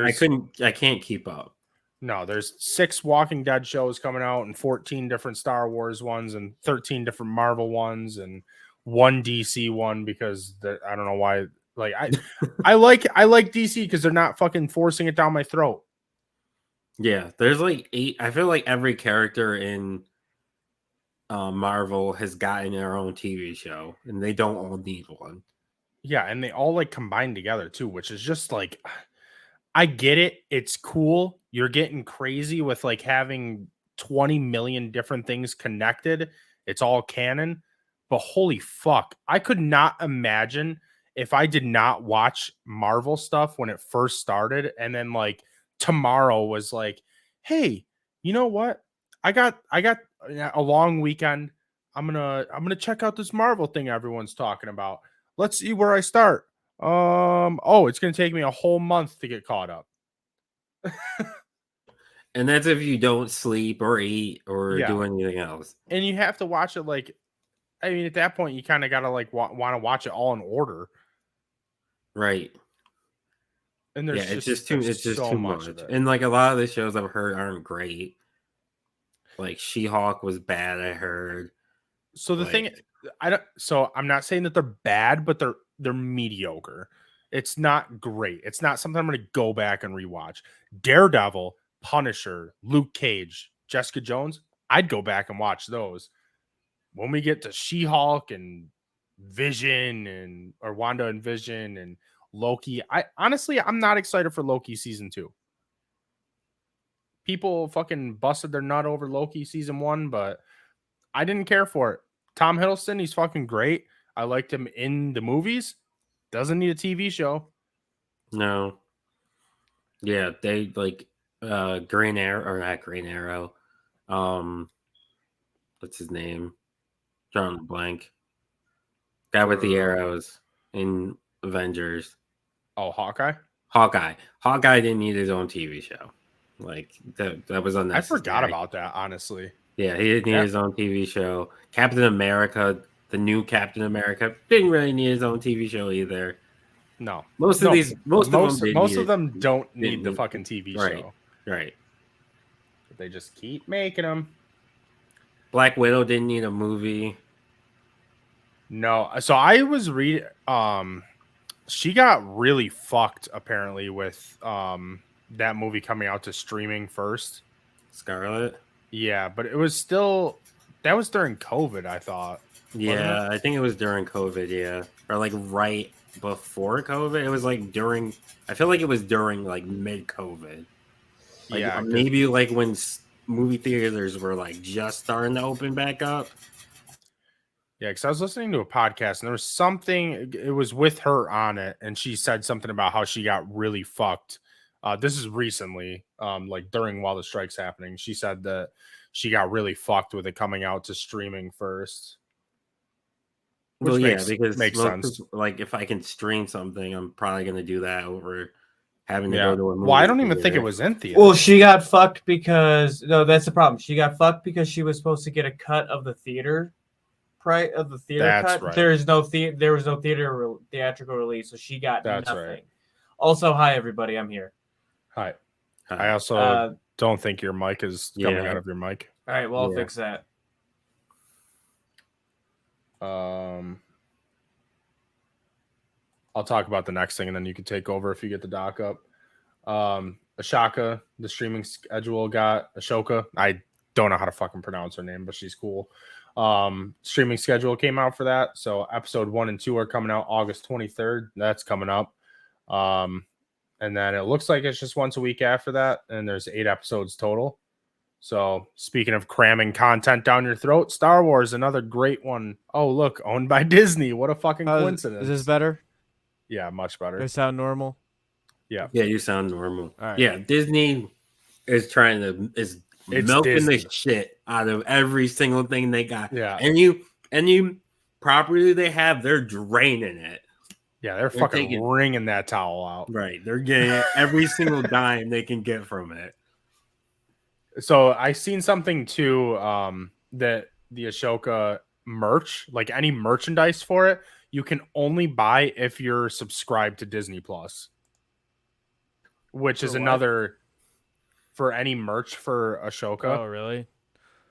[SPEAKER 2] I can't keep up.
[SPEAKER 1] No, there's 6 Walking Dead shows coming out and 14 different Star Wars ones and 13 different Marvel ones and 1 DC one because I don't know why. Like, I like DC because they're not fucking forcing it down my throat.
[SPEAKER 2] Yeah, there's like 8. I feel like every character in Marvel has gotten their own TV show, and they don't all need one.
[SPEAKER 1] Yeah, and they all like combine together too, which is just like, I get it. It's cool. You're getting crazy with like having 20 million different things connected. It's all canon, but holy fuck, I could not imagine if I did not watch Marvel stuff when it first started, and then like tomorrow was like, hey, you know what? I got a long weekend. I'm gonna check out this Marvel thing everyone's talking about. Let's see where I start. It's gonna take me a whole month to get caught up.
[SPEAKER 2] And that's if you don't sleep or eat or do anything else.
[SPEAKER 1] And you have to watch it like, I mean, at that point, you kind of gotta like want to watch it all in order.
[SPEAKER 2] Right.
[SPEAKER 1] And there's
[SPEAKER 2] it's just too much. And like a lot of the shows I've heard aren't great. Like She-Hulk was bad, I heard.
[SPEAKER 1] So the thing, I'm not saying that they're bad, but they're mediocre. It's not great. It's not something I'm going to go back and rewatch. Daredevil, Punisher, Luke Cage, Jessica Jones, I'd go back and watch those. When we get to She-Hulk and Vision or Wanda and Vision and Loki, I'm not excited for Loki season 2. People fucking busted their nut over Loki season 1, but I didn't care for it. Tom Hiddleston, he's fucking great. I liked him in the movies. Doesn't need a TV show.
[SPEAKER 2] No. Yeah, they like Green Arrow, or not Green Arrow. What's his name? Drawing a blank. Guy with the arrows in Avengers.
[SPEAKER 1] Oh, Hawkeye?
[SPEAKER 2] Hawkeye didn't need his own TV show. Like that was unnecessary.
[SPEAKER 1] I forgot about that, honestly.
[SPEAKER 2] Yeah, he didn't need his own TV show. Captain America, the new Captain America, didn't really need his own TV show either.
[SPEAKER 1] No.
[SPEAKER 2] Most of
[SPEAKER 1] them don't need the fucking TV show.
[SPEAKER 2] Right.
[SPEAKER 1] But they just keep making them.
[SPEAKER 2] Black Widow didn't need a movie.
[SPEAKER 1] No. So I was reading she got really fucked apparently with that movie coming out to streaming first.
[SPEAKER 2] Scarlet?
[SPEAKER 1] Yeah, but it was still, that was during COVID, I thought.
[SPEAKER 2] Yeah, I think it was during COVID, yeah. Or like right before COVID. It was like during, I feel like it was during like mid-COVID. Like, yeah. Maybe like when movie theaters were like just starting to open back up.
[SPEAKER 1] Yeah, because I was listening to a podcast and there was something, it was with her on it, and she said something about how she got really fucked. This is recently, like during while the strike's happening. She said that she got really fucked with it coming out to streaming first.
[SPEAKER 2] Well, yeah, because makes sense. Like if I can stream something, I'm probably going to do that over having to go to a movie.
[SPEAKER 1] Well, I don't even think it was in theater.
[SPEAKER 3] Well, she got fucked because that's the problem. She got fucked because she was supposed to get a cut of the theater price of the theater
[SPEAKER 1] That's
[SPEAKER 3] cut,
[SPEAKER 1] right.
[SPEAKER 3] there was no theatrical release, so she got
[SPEAKER 1] That's
[SPEAKER 3] nothing.
[SPEAKER 1] right.
[SPEAKER 3] Also, hi everybody, I'm here.
[SPEAKER 1] Hi. I also don't think your mic is coming out of your mic.
[SPEAKER 3] All right, well, I'll
[SPEAKER 2] Yeah.
[SPEAKER 3] fix that.
[SPEAKER 1] I'll talk about the next thing, and then you can take over if you get the doc up. Ashoka, the streaming schedule got Ashoka. I don't know how to fucking pronounce her name, but she's cool. Streaming schedule came out for that. So episode 1 and 2 are coming out August 23rd. That's coming up. And then it looks like it's just once a week after that, and there's 8 episodes total. So speaking of cramming content down your throat, Star Wars, another great one. Oh, look, owned by Disney. What a fucking coincidence.
[SPEAKER 4] Is this better?
[SPEAKER 1] Yeah, much better.
[SPEAKER 4] Does it sound normal?
[SPEAKER 1] Yeah.
[SPEAKER 2] Yeah, you sound normal.
[SPEAKER 4] All right.
[SPEAKER 2] Yeah, Disney is
[SPEAKER 1] It's
[SPEAKER 2] milking
[SPEAKER 1] Disney.
[SPEAKER 2] the shit out of every single thing they got.
[SPEAKER 1] Yeah.
[SPEAKER 2] And you property they have, they're draining it.
[SPEAKER 1] Yeah, they're fucking
[SPEAKER 2] taking-
[SPEAKER 1] wringing that towel out.
[SPEAKER 2] Right. They're getting every single dime they can get from it.
[SPEAKER 1] So I seen something too, that the Ashoka merch, like any merchandise for it, you can only buy if you're subscribed to Disney Plus, which is
[SPEAKER 3] For what?
[SPEAKER 1] another for any merch for Ashoka.
[SPEAKER 4] Oh, really?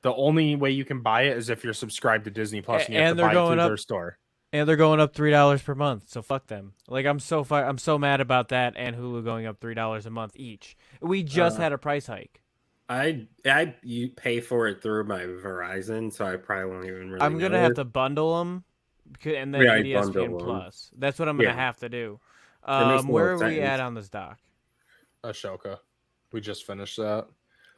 [SPEAKER 1] The only way you can buy it is if you're subscribed to Disney Plus, and you have
[SPEAKER 4] And
[SPEAKER 1] to
[SPEAKER 4] they're
[SPEAKER 1] buy it through
[SPEAKER 4] going up-
[SPEAKER 1] their store.
[SPEAKER 4] And they're going up $3 per month, so fuck them. Like I'm so mad about that, and Hulu going up $3 a month each. We just had a price hike.
[SPEAKER 2] You pay for it through my Verizon, so I probably won't even really.
[SPEAKER 4] I'm gonna
[SPEAKER 2] know
[SPEAKER 4] have
[SPEAKER 2] it.
[SPEAKER 4] to bundle them, and then
[SPEAKER 2] Yeah, I
[SPEAKER 4] get
[SPEAKER 2] bundle
[SPEAKER 4] ESPN
[SPEAKER 2] 'em.
[SPEAKER 4] Plus. That's what I'm gonna
[SPEAKER 2] Yeah.
[SPEAKER 4] have to do.
[SPEAKER 2] That makes more
[SPEAKER 4] Where are we
[SPEAKER 2] sense.
[SPEAKER 4] at on this doc?
[SPEAKER 1] Ashoka, we just finished that.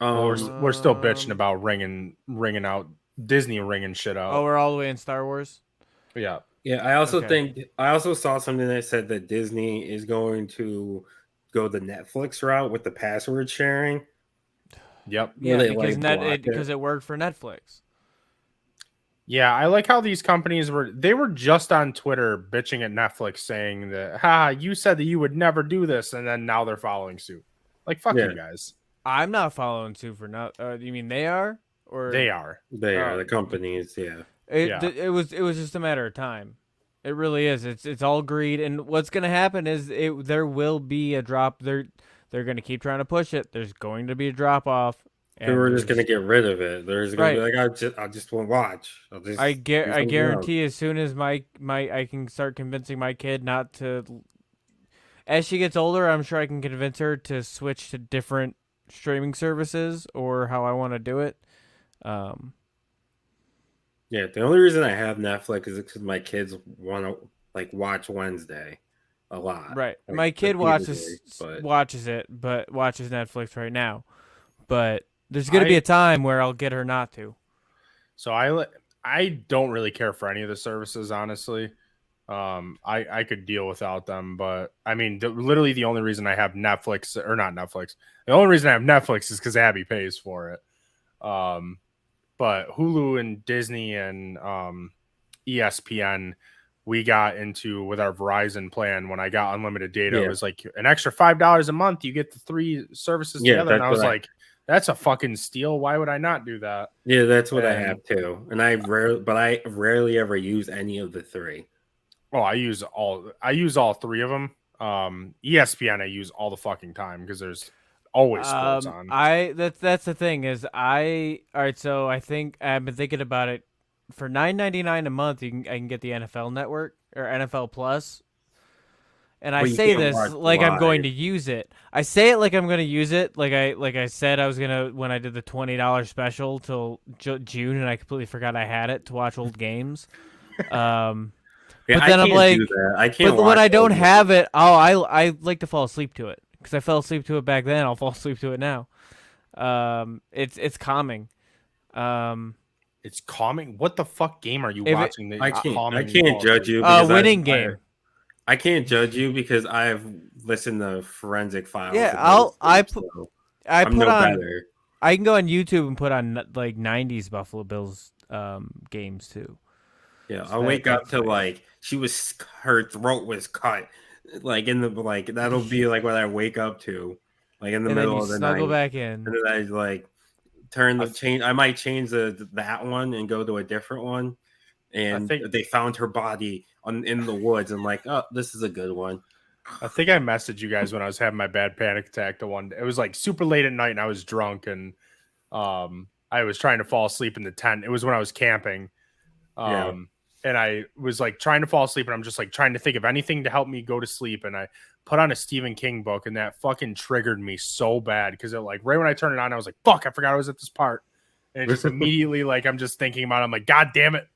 [SPEAKER 2] Um,
[SPEAKER 1] We're still bitching
[SPEAKER 4] Um,
[SPEAKER 1] about ringing out Disney ringing shit out.
[SPEAKER 4] Oh, we're all the way in Star Wars.
[SPEAKER 1] Yeah.
[SPEAKER 2] Yeah, I also
[SPEAKER 4] Okay.
[SPEAKER 2] I also saw something that said that Disney is going to go the Netflix route with the password sharing.
[SPEAKER 1] Yep.
[SPEAKER 4] Yeah,
[SPEAKER 2] they,
[SPEAKER 4] because
[SPEAKER 2] like, block
[SPEAKER 4] because
[SPEAKER 2] it.
[SPEAKER 4] it worked for Netflix.
[SPEAKER 1] Yeah, I like how these companies were just on Twitter bitching at Netflix saying that, you said that you would never do this, and then now they're following suit. Like, fuck
[SPEAKER 2] Yeah.
[SPEAKER 1] you guys.
[SPEAKER 4] I'm not following suit for not. You mean they are? Or
[SPEAKER 1] They are.
[SPEAKER 2] They are
[SPEAKER 4] Oh.
[SPEAKER 2] the companies, yeah.
[SPEAKER 4] It,
[SPEAKER 1] Yeah.
[SPEAKER 4] it was just a matter of time. It really is. It's all greed, and what's going to happen is there will be a drop. They're going to keep trying to push it. There's going to be a drop off.
[SPEAKER 2] They were just going to get rid of it. They're just going to be like, I just won't watch. I'll just
[SPEAKER 4] I
[SPEAKER 2] do something
[SPEAKER 4] guarantee as soon as my I can start convincing my kid not to. As she gets older, I'm sure I can convince her to switch to different streaming services or how I want to do it.
[SPEAKER 2] Yeah, the only reason I have Netflix is because my kids want to like watch Wednesday a lot.
[SPEAKER 4] Right.
[SPEAKER 2] Like,
[SPEAKER 4] My kid
[SPEAKER 2] repeatedly,
[SPEAKER 4] watches Netflix right now. But there's going to be a time where I'll get her not to.
[SPEAKER 1] So I don't really care for any of the services, honestly. I could deal without them, but I mean, literally the only reason I have Netflix, or not Netflix, the only reason I have Netflix is because Abby pays for it. But Hulu and Disney and ESPN, we got into with our Verizon plan when I got unlimited data. It was like an extra $5 a month. You get the 3 services together, and I was like, that's a fucking steal. Why would I not do that?
[SPEAKER 2] Yeah, that's what I have too. And I rarely ever use any of the 3.
[SPEAKER 1] Oh, I use all 3 of them. ESPN I use all the fucking time because there's always sports on.
[SPEAKER 4] That's the thing is all right. So I think I've been thinking about it. For $9.99 a month, I can get the NFL Network or NFL Plus. And I say this like I'm going to use it. I say it like I'm going to use it. Like I said I was gonna when I did the $20 special till June, and I completely forgot I had it to watch old games.
[SPEAKER 2] Yeah,
[SPEAKER 4] but then I'm like,
[SPEAKER 2] I can't.
[SPEAKER 4] But when I don't have it, I like to fall asleep to it because I fell asleep to it back then. I'll fall asleep to it now. It's calming.
[SPEAKER 1] It's calming. What the fuck game are you watching?
[SPEAKER 2] I can't judge you.
[SPEAKER 4] Winning game.
[SPEAKER 2] I can't judge you because I've listened to Forensic Files.
[SPEAKER 4] Yeah, I put on. Better. I can go on YouTube and put on like '90s Buffalo Bills games too.
[SPEAKER 2] Yeah, I'll wake up to like her throat was cut, like in the that'll be like what I wake up to, like in the middle of the night.
[SPEAKER 4] Snuggle back in,
[SPEAKER 2] and then I like turn the change. I might change that one and go to a different one, and
[SPEAKER 1] think-
[SPEAKER 2] they found her body in the woods, and like, oh, this is a good one.
[SPEAKER 1] I think I messaged you guys when I was having my bad panic attack. The one, it was like super late at night and I was drunk and I was trying to fall asleep in the tent. It was when I was camping. And I was like trying to fall asleep and I'm just like trying to think of anything to help me go to sleep. And I put on a Stephen King book and that fucking triggered me so bad because it like right when I turned it on, I was like, fuck, I forgot I was at this part. And it just immediately like I'm just thinking about it. I'm like, God damn it.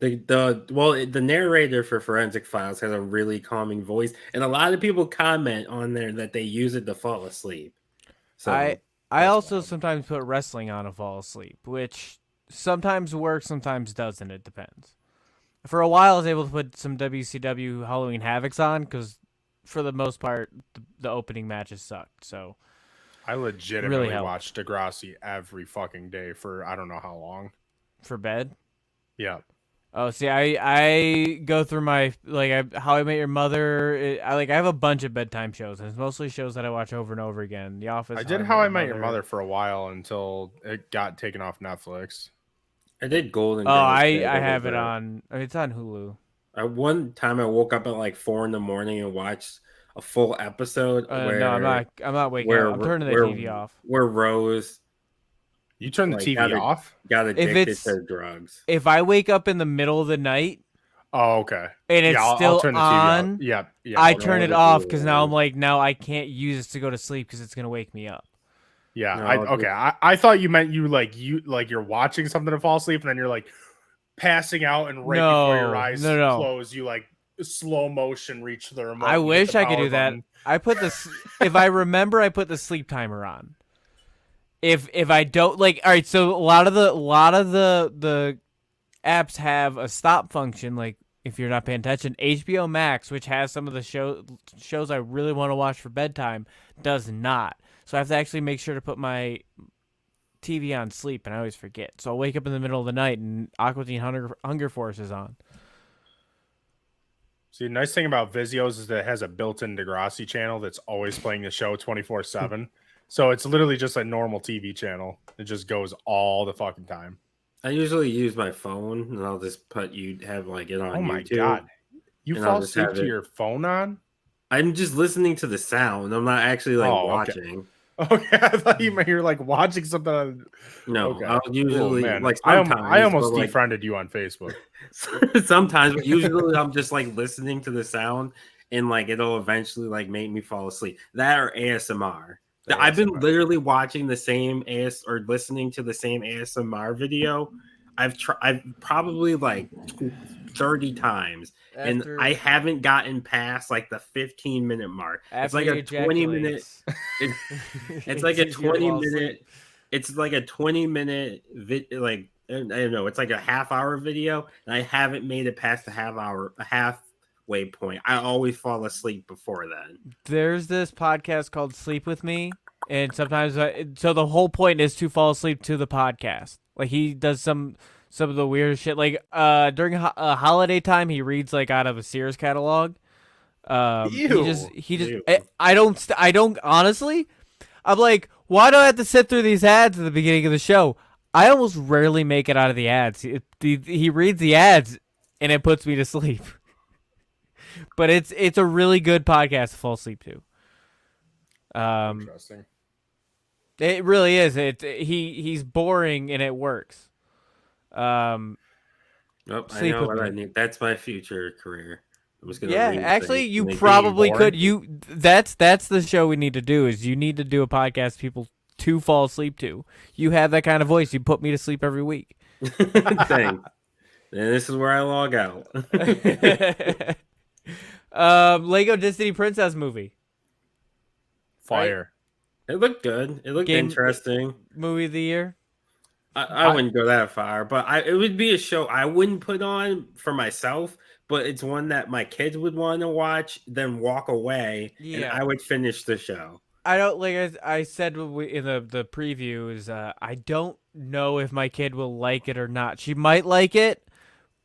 [SPEAKER 2] The narrator for Forensic Files has a really calming voice, and a lot of people comment on there that they use it to fall asleep. So
[SPEAKER 4] I also sometimes put wrestling on to fall asleep, which sometimes works, sometimes doesn't. It depends. For a while, I was able to put some WCW Halloween Havocs on because, for the most part, the opening matches sucked. So
[SPEAKER 1] I legitimately
[SPEAKER 4] helped.
[SPEAKER 1] watched Degrassi every fucking day for I don't know how long.
[SPEAKER 4] for bed.
[SPEAKER 1] Yeah.
[SPEAKER 4] Oh, see, I go through my How I Met Your Mother. I have a bunch of bedtime shows, and it's mostly shows that I watch over and over again. The Office.
[SPEAKER 1] I did How I Met Your Mother for a while until it got taken off Netflix.
[SPEAKER 2] I did Golden
[SPEAKER 4] Oh,
[SPEAKER 2] Girls.
[SPEAKER 4] I have it on. It's on Hulu.
[SPEAKER 2] One time I woke up at like 4 a.m. and watched a full episode. Where,
[SPEAKER 4] No, I'm not waking up. I'm turning the TV off.
[SPEAKER 2] Where Rose
[SPEAKER 1] You turn the
[SPEAKER 2] like,
[SPEAKER 1] TV off?
[SPEAKER 2] got addicted
[SPEAKER 4] it's-
[SPEAKER 2] to drugs.
[SPEAKER 4] If I wake up in the middle of the night
[SPEAKER 1] Oh, okay.
[SPEAKER 4] and it's
[SPEAKER 1] I'll
[SPEAKER 4] still
[SPEAKER 1] turn the
[SPEAKER 4] on,
[SPEAKER 1] TV off. Yeah.
[SPEAKER 4] I
[SPEAKER 1] I'll
[SPEAKER 4] turn
[SPEAKER 1] know
[SPEAKER 4] it
[SPEAKER 1] what
[SPEAKER 4] off
[SPEAKER 1] do.
[SPEAKER 4] because now I'm like, now I can't use this to go to sleep because it's gonna wake me up.
[SPEAKER 1] Yeah.
[SPEAKER 2] No,
[SPEAKER 1] I thought you meant you're watching something to fall asleep and then you're like passing out and right before your eyes
[SPEAKER 4] No.
[SPEAKER 1] close, you like slow motion reach the remote.
[SPEAKER 4] I
[SPEAKER 1] and hit
[SPEAKER 4] wish
[SPEAKER 1] the
[SPEAKER 4] I could
[SPEAKER 1] power
[SPEAKER 4] do that.
[SPEAKER 1] button.
[SPEAKER 4] I put this. If I remember, I put the sleep timer on. If I don't all right. So a lot of the apps have a stop function. Like if you're not paying attention, HBO Max, which has some of the shows I really want to watch for bedtime, does not. So I have to actually make sure to put my TV on sleep, and I always forget. So I'll wake up in the middle of the night, and Aqua Teen Hunger Force is on.
[SPEAKER 1] See, the nice thing about Vizio's is that it has a built-in Degrassi channel that's always playing the show 24/7. So it's literally just a normal TV channel. It just goes all the fucking time.
[SPEAKER 2] I usually use my phone, and I'll just have it on
[SPEAKER 1] Oh my
[SPEAKER 2] YouTube.
[SPEAKER 1] god. You
[SPEAKER 2] And I'll
[SPEAKER 1] fall
[SPEAKER 2] just
[SPEAKER 1] asleep
[SPEAKER 2] have
[SPEAKER 1] to
[SPEAKER 2] it-
[SPEAKER 1] your phone on?
[SPEAKER 2] I'm just listening to the sound. I'm not actually
[SPEAKER 1] Oh, okay.
[SPEAKER 2] watching.
[SPEAKER 1] Okay, I thought you were like watching something on...
[SPEAKER 2] No,
[SPEAKER 1] Okay.
[SPEAKER 2] I'll usually
[SPEAKER 1] man.
[SPEAKER 2] like
[SPEAKER 1] I
[SPEAKER 2] sometimes.
[SPEAKER 1] almost
[SPEAKER 2] but, like,
[SPEAKER 1] defriended you on Facebook.
[SPEAKER 2] sometimes, but usually I'm just like listening to the sound, and like it'll eventually like make me fall asleep. That or ASMR. I've been
[SPEAKER 1] ASMR.
[SPEAKER 2] literally watching the same or listening to the same ASMR video. I've probably like 30 times, and I haven't gotten past like the 15-minute mark. It's like a 20-minute. It's like a 20-minute. It's like a 20-minute like I don't know. It's like a half-hour video, and I haven't made it past the halfway point. I always fall asleep before then.
[SPEAKER 4] There's this podcast called Sleep With Me, and sometimes so the whole point is to fall asleep to the podcast. Like he does some of the weird shit. Like during holiday time, he reads like out of a Sears catalog. He just
[SPEAKER 2] Ew.
[SPEAKER 4] I don't honestly. I'm like, why do I have to sit through these ads at the beginning of the show? I almost rarely make it out of the ads. He reads the ads, and it puts me to sleep. But it's a really good podcast to fall asleep to.
[SPEAKER 1] Interesting.
[SPEAKER 4] It really is. He's boring and it works.
[SPEAKER 2] I
[SPEAKER 4] Sleep
[SPEAKER 2] know
[SPEAKER 4] With
[SPEAKER 2] what I
[SPEAKER 4] Me.
[SPEAKER 2] need. That's my future career. I'm just gonna
[SPEAKER 4] Yeah,
[SPEAKER 2] read
[SPEAKER 4] actually,
[SPEAKER 2] things
[SPEAKER 4] you
[SPEAKER 2] and they
[SPEAKER 4] probably
[SPEAKER 1] boring.
[SPEAKER 4] could. That's the show we need to do. Is you need to do a podcast people to fall asleep to. You have that kind of voice. You put me to sleep every week.
[SPEAKER 2] Thanks. And this is where I log out.
[SPEAKER 4] Lego Disney Princess movie.
[SPEAKER 1] Fire.
[SPEAKER 2] It looked good. It looked
[SPEAKER 4] Game-
[SPEAKER 2] interesting.
[SPEAKER 4] Movie of the year.
[SPEAKER 2] I wouldn't go that far, but it would be a show I wouldn't put on for myself, but it's one that my kids would want to watch, then walk away, and
[SPEAKER 4] Yeah.
[SPEAKER 2] I would finish the show.
[SPEAKER 4] I don't like I said in the preview is I don't know if my kid will like it or not. She might like it,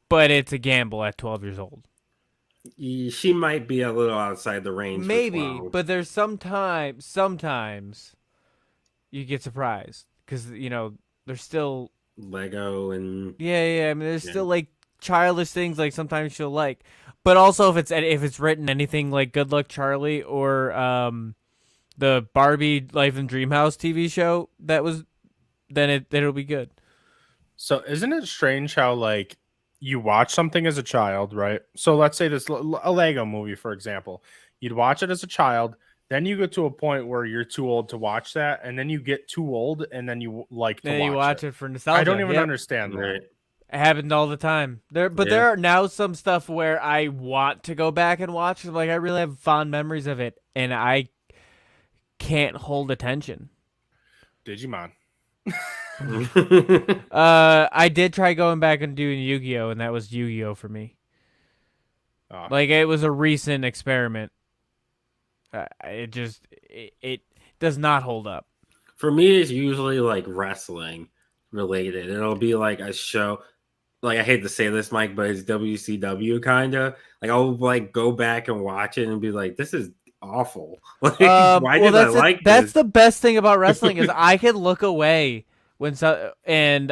[SPEAKER 4] but it's a gamble at 12 years old.
[SPEAKER 2] She might be a little outside the range. for
[SPEAKER 4] Maybe,
[SPEAKER 2] 12.
[SPEAKER 4] but there's sometimes you get surprised because they're still
[SPEAKER 2] Lego and
[SPEAKER 4] Yeah. I mean, there's
[SPEAKER 2] Yeah.
[SPEAKER 4] still like childish things like sometimes she'll like, but also if it's written anything like Good Luck Charlie or the Barbie Life in Dreamhouse TV show then it'll be good.
[SPEAKER 1] So isn't it strange how like you watch something as a child, right? So let's say a Lego movie, for example. You'd watch it as a child, then you get to a point where you're too old to watch that, and then you get too old, and then you like to
[SPEAKER 4] Then you watch
[SPEAKER 1] it.
[SPEAKER 4] it for nostalgia.
[SPEAKER 1] I don't even
[SPEAKER 4] Yep.
[SPEAKER 1] understand that.
[SPEAKER 2] right.
[SPEAKER 4] It happened all the time. There
[SPEAKER 2] Yeah.
[SPEAKER 4] are now some stuff where I want to go back and watch. Like I really have fond memories of it, and I can't hold attention.
[SPEAKER 1] Digimon.
[SPEAKER 4] I did try going back and doing Yu-Gi-Oh, and that was Yu-Gi-Oh for me. Like it was a recent experiment. It does not hold up.
[SPEAKER 2] For me, it's usually like wrestling related. It'll be like a show. Like I hate to say this, Mike, but it's WCW kind of. Like I'll like go back and watch it and be like, "This is awful. Like, why did I like
[SPEAKER 4] that's
[SPEAKER 2] this?"
[SPEAKER 4] the best thing about wrestling is I can look away and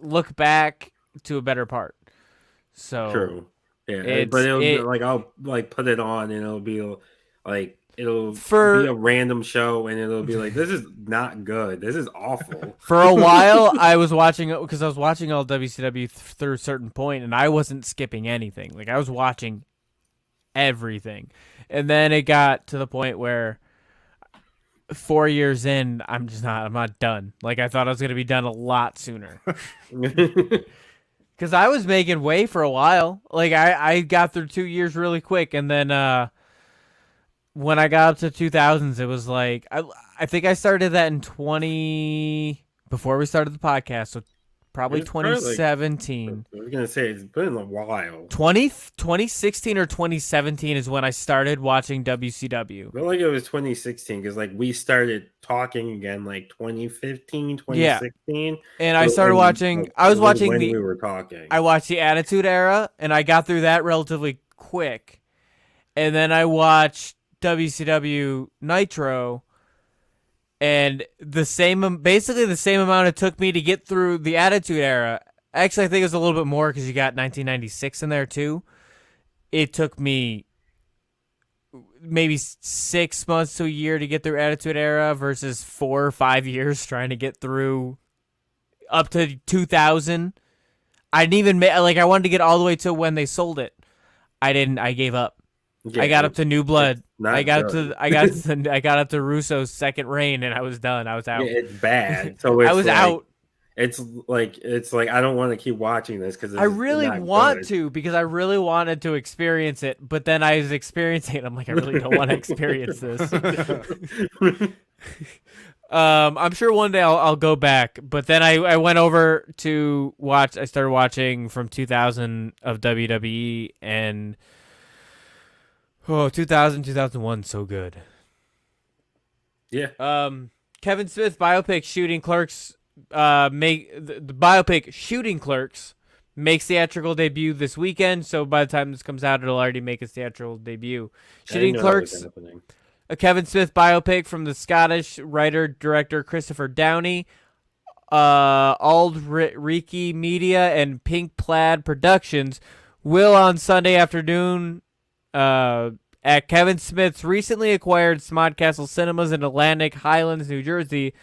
[SPEAKER 4] look back to a better part. So
[SPEAKER 2] True. Yeah,
[SPEAKER 4] It's-
[SPEAKER 2] but it'll be
[SPEAKER 4] it-
[SPEAKER 2] like I'll like put it on and it'll be like it'll
[SPEAKER 4] For-
[SPEAKER 2] be a random show and it'll be like, "This is not good. This is awful."
[SPEAKER 4] For a while, I was watching it because I was watching all WCW through a certain point, and I wasn't skipping anything. Like I was watching everything, and then it got to the point where 4 years in, I'm not done. Like I thought I was gonna be done a lot sooner because I was making way for a while. Like I got through 2 years really quick, and then when I got up to 2000s, it was like I think I started that in before we started the podcast, so probably
[SPEAKER 2] It's probably like-
[SPEAKER 4] 2017.
[SPEAKER 2] I was gonna say it's been a while.
[SPEAKER 4] 2016 or 2017 is when I started watching WCW.
[SPEAKER 2] I feel like it was 2016 because like we started talking again like 2015, 2016.
[SPEAKER 4] And I
[SPEAKER 2] So
[SPEAKER 4] started
[SPEAKER 2] when-
[SPEAKER 4] watching
[SPEAKER 2] like,
[SPEAKER 4] I was
[SPEAKER 2] when
[SPEAKER 4] watching
[SPEAKER 2] we were talking.
[SPEAKER 4] I watched the Attitude Era, and I got through that relatively quick. And then I watched WCW Nitro, and basically the same amount it took me to get through the Attitude Era. Actually, I think it was a little bit more because you got 1996 in there too. It took me maybe 6 months to a year to get through Attitude Era versus 4 or 5 years trying to get through up to 2000. I didn't even I wanted to get all the way to when they sold it. I didn't. I gave up.
[SPEAKER 2] Yeah,
[SPEAKER 4] I got up to New Blood.
[SPEAKER 2] not
[SPEAKER 4] I got
[SPEAKER 2] good.
[SPEAKER 4] I got up to Russo's second reign, and I was done. I was out.
[SPEAKER 2] Yeah, it's bad. So it's
[SPEAKER 4] I was
[SPEAKER 2] like,
[SPEAKER 4] out.
[SPEAKER 2] It's like I don't want to keep watching this because
[SPEAKER 4] I really want to because I really wanted to experience it, but then I was experiencing it. I'm like, I really don't want to experience this. I'm sure one day I'll go back, but then I went over to watch. I started watching from 2000 of WWE and 2000 2001 so good.
[SPEAKER 2] Yeah.
[SPEAKER 4] Kevin Smith biopic Shooting Clerks the biopic Shooting Clerks makes theatrical debut this weekend, so by the time this comes out it'll already make its theatrical debut.
[SPEAKER 2] I
[SPEAKER 4] Shooting
[SPEAKER 2] didn't know that was
[SPEAKER 4] Clerks,
[SPEAKER 2] happening.
[SPEAKER 4] a Kevin Smith biopic from the Scottish writer-director Christopher Downey, Aldrich Media and Pink Plaid Productions will on Sunday afternoon at Kevin Smith's recently acquired Smodcastle Cinemas in Atlantic Highlands, New Jersey.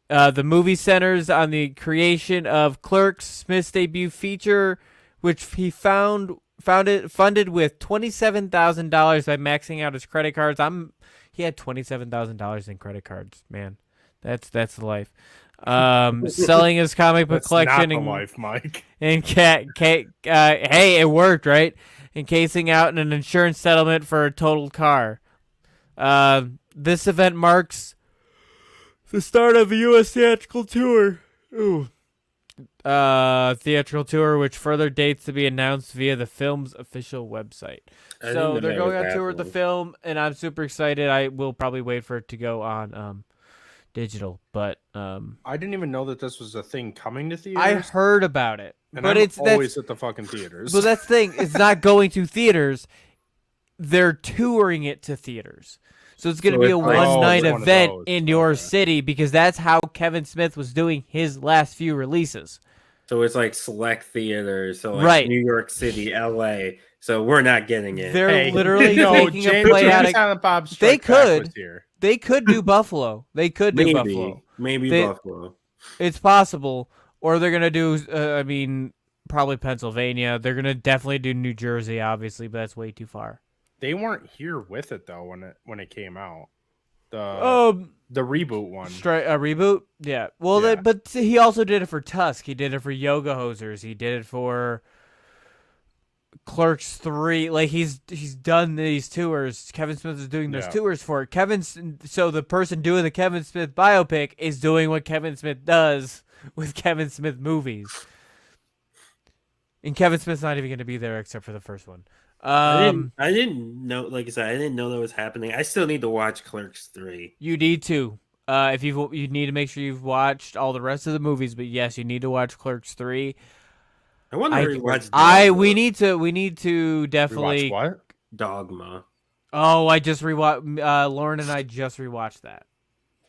[SPEAKER 4] The movie centers on the creation of Clerks, Smith's debut feature, which he funded with $27,000 by maxing out his credit cards. He had $27,000 in credit cards, man. That's the life. Selling his comic book
[SPEAKER 1] That's
[SPEAKER 4] collection
[SPEAKER 1] not the life, Mike.
[SPEAKER 4] and hey, it worked, right? Encasing out in an insurance settlement for a totaled car. This event marks the start of a U.S. theatrical tour. Ooh. Theatrical tour, which further dates to be announced via the film's official website.
[SPEAKER 2] I
[SPEAKER 4] So
[SPEAKER 2] didn't
[SPEAKER 4] they're
[SPEAKER 2] know
[SPEAKER 4] going
[SPEAKER 2] that
[SPEAKER 4] on
[SPEAKER 2] was
[SPEAKER 4] tour with the
[SPEAKER 2] happening.
[SPEAKER 4] film, and I'm super excited. I will probably wait for it to go on digital, but
[SPEAKER 1] I didn't even know that this was a thing coming to theaters.
[SPEAKER 4] I heard about it.
[SPEAKER 1] and
[SPEAKER 4] But
[SPEAKER 1] I'm
[SPEAKER 4] it's
[SPEAKER 1] always at the fucking theaters.
[SPEAKER 4] Well, that's the thing. It's not going to theaters. They're touring it to theaters. So it's going to
[SPEAKER 2] So
[SPEAKER 4] be
[SPEAKER 2] it's
[SPEAKER 4] a
[SPEAKER 2] like-
[SPEAKER 4] one night
[SPEAKER 1] it's one of
[SPEAKER 4] event
[SPEAKER 1] those.
[SPEAKER 4] in your
[SPEAKER 1] Okay.
[SPEAKER 4] city because that's how Kevin Smith was doing his last few releases.
[SPEAKER 2] So it's like select theaters. So like
[SPEAKER 4] Right.
[SPEAKER 2] New York City, LA. So we're not getting it.
[SPEAKER 4] They're
[SPEAKER 1] Hey,
[SPEAKER 4] literally
[SPEAKER 1] no,
[SPEAKER 4] making
[SPEAKER 1] James,
[SPEAKER 4] a play
[SPEAKER 1] James
[SPEAKER 4] out of.
[SPEAKER 1] Silent Bob
[SPEAKER 4] They
[SPEAKER 1] Strike Back
[SPEAKER 4] could.
[SPEAKER 1] was here.
[SPEAKER 4] They could do Buffalo. They could do Buffalo.
[SPEAKER 2] Maybe
[SPEAKER 4] They-
[SPEAKER 2] Buffalo.
[SPEAKER 4] It's possible. Or they're gonna do. I mean, probably Pennsylvania. They're gonna definitely do New Jersey, obviously, but that's way too far.
[SPEAKER 1] They weren't here with it though when it came out. The reboot one.
[SPEAKER 4] A reboot. Yeah. Well,
[SPEAKER 1] Yeah.
[SPEAKER 4] but he also did it for Tusk. He did it for Yoga Hosers. He did it for Clerks 3. Like he's done these tours. Kevin Smith is doing those
[SPEAKER 1] Yeah.
[SPEAKER 4] tours for it. So the person doing the Kevin Smith biopic is doing what Kevin Smith does with Kevin Smith movies. And Kevin Smith's not even going to be there except for the first one.
[SPEAKER 2] I didn't know. Like I said, I didn't know that was happening. I still need to watch Clerks 3.
[SPEAKER 4] You need to. If you need to make sure you've watched all the rest of the movies, but yes, you need to watch Clerks 3.
[SPEAKER 2] I want to rewatch.
[SPEAKER 4] We need to definitely.
[SPEAKER 1] Rewatch what?
[SPEAKER 2] Dogma.
[SPEAKER 4] Oh, I just rewatched. Lauren and I just rewatched that.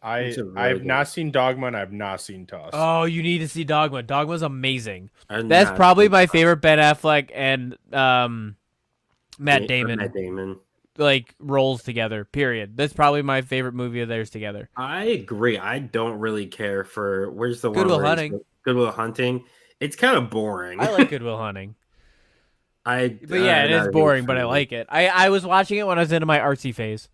[SPEAKER 2] It's a really
[SPEAKER 1] I've
[SPEAKER 2] good-
[SPEAKER 1] not seen Dogma and I've not seen Tusk.
[SPEAKER 4] Oh, you need to see Dogma. Dogma's amazing.
[SPEAKER 2] I'm
[SPEAKER 4] That's
[SPEAKER 2] not-
[SPEAKER 4] probably my favorite Ben Affleck and Matt Damon
[SPEAKER 2] Matt Damon.
[SPEAKER 4] like roles together. Period. That's probably my favorite movie of theirs together.
[SPEAKER 2] I agree. I don't really care for where's the
[SPEAKER 4] Good
[SPEAKER 2] one
[SPEAKER 4] Will
[SPEAKER 2] where he's-
[SPEAKER 4] Hunting.
[SPEAKER 2] Good Will Hunting. It's kind of boring.
[SPEAKER 4] I like Good Will Hunting,
[SPEAKER 2] But
[SPEAKER 4] but yeah, it is boring. But I like it. I was watching it when I was into my artsy phase.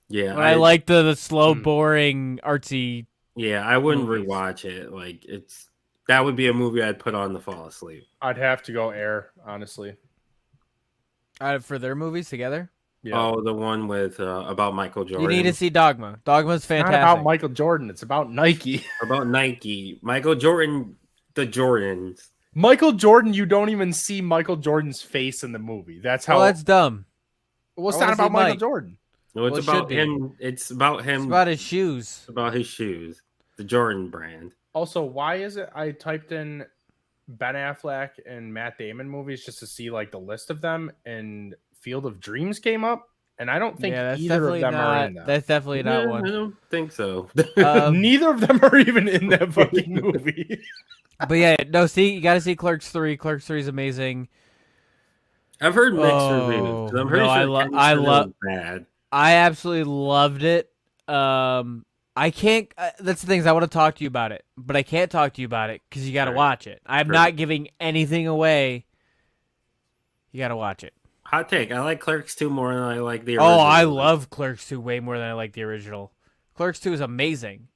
[SPEAKER 2] Yeah,
[SPEAKER 4] When I like the slow, boring artsy.
[SPEAKER 2] Yeah, I wouldn't
[SPEAKER 4] movies.
[SPEAKER 2] rewatch it. Like that would be a movie I'd put on to fall asleep.
[SPEAKER 1] I'd have to go Air, honestly.
[SPEAKER 4] For their movies together.
[SPEAKER 1] Yeah.
[SPEAKER 2] Oh, the one with about Michael Jordan.
[SPEAKER 4] You need to see Dogma. Dogma's
[SPEAKER 1] It's not
[SPEAKER 4] fantastic.
[SPEAKER 1] about Michael Jordan. It's about Nike.
[SPEAKER 2] about Nike. Michael Jordan, the Jordans.
[SPEAKER 1] Michael Jordan, you don't even see Michael Jordan's face in the movie. That's how.
[SPEAKER 4] Well, that's dumb.
[SPEAKER 1] Well, it's
[SPEAKER 4] I
[SPEAKER 1] not
[SPEAKER 4] wanna see
[SPEAKER 1] about Michael
[SPEAKER 4] Mike.
[SPEAKER 1] Jordan.
[SPEAKER 2] No, it's
[SPEAKER 4] Well, it should
[SPEAKER 2] about
[SPEAKER 4] be.
[SPEAKER 2] him. It's about him.
[SPEAKER 4] It's about his shoes.
[SPEAKER 2] about his shoes, the Jordan brand.
[SPEAKER 1] Also, why is it I typed in Ben Affleck and Matt Damon movies just to see like the list of them, and Field of Dreams came up, and I don't think
[SPEAKER 4] Yeah, that's
[SPEAKER 1] either of
[SPEAKER 4] definitely
[SPEAKER 1] them are
[SPEAKER 4] not.
[SPEAKER 1] in that.
[SPEAKER 4] That's definitely not
[SPEAKER 2] Yeah, I
[SPEAKER 4] one.
[SPEAKER 2] don't think so.
[SPEAKER 1] Neither of them are even in that fucking movie.
[SPEAKER 4] But yeah, no. See, you got to see Clerks 3. Clerks 3 is amazing.
[SPEAKER 2] I've heard mixed
[SPEAKER 4] Oh,
[SPEAKER 2] reviews. 'Cause I'm pretty
[SPEAKER 4] no, I
[SPEAKER 2] sure
[SPEAKER 4] lo-
[SPEAKER 2] Kenny
[SPEAKER 4] I
[SPEAKER 2] said it
[SPEAKER 4] lo-
[SPEAKER 2] was bad.
[SPEAKER 4] I absolutely loved it. I can't. That's the things I want to talk to you about it, but I can't talk to you about it because you got to
[SPEAKER 2] Right.
[SPEAKER 4] watch it. I'm
[SPEAKER 2] Sure.
[SPEAKER 4] not giving anything away. You got to watch it.
[SPEAKER 2] Hot take. I like Clerks 2 more than I like the original.
[SPEAKER 4] Oh, I love Clerks 2 way more than I like the original. Clerks 2 is amazing.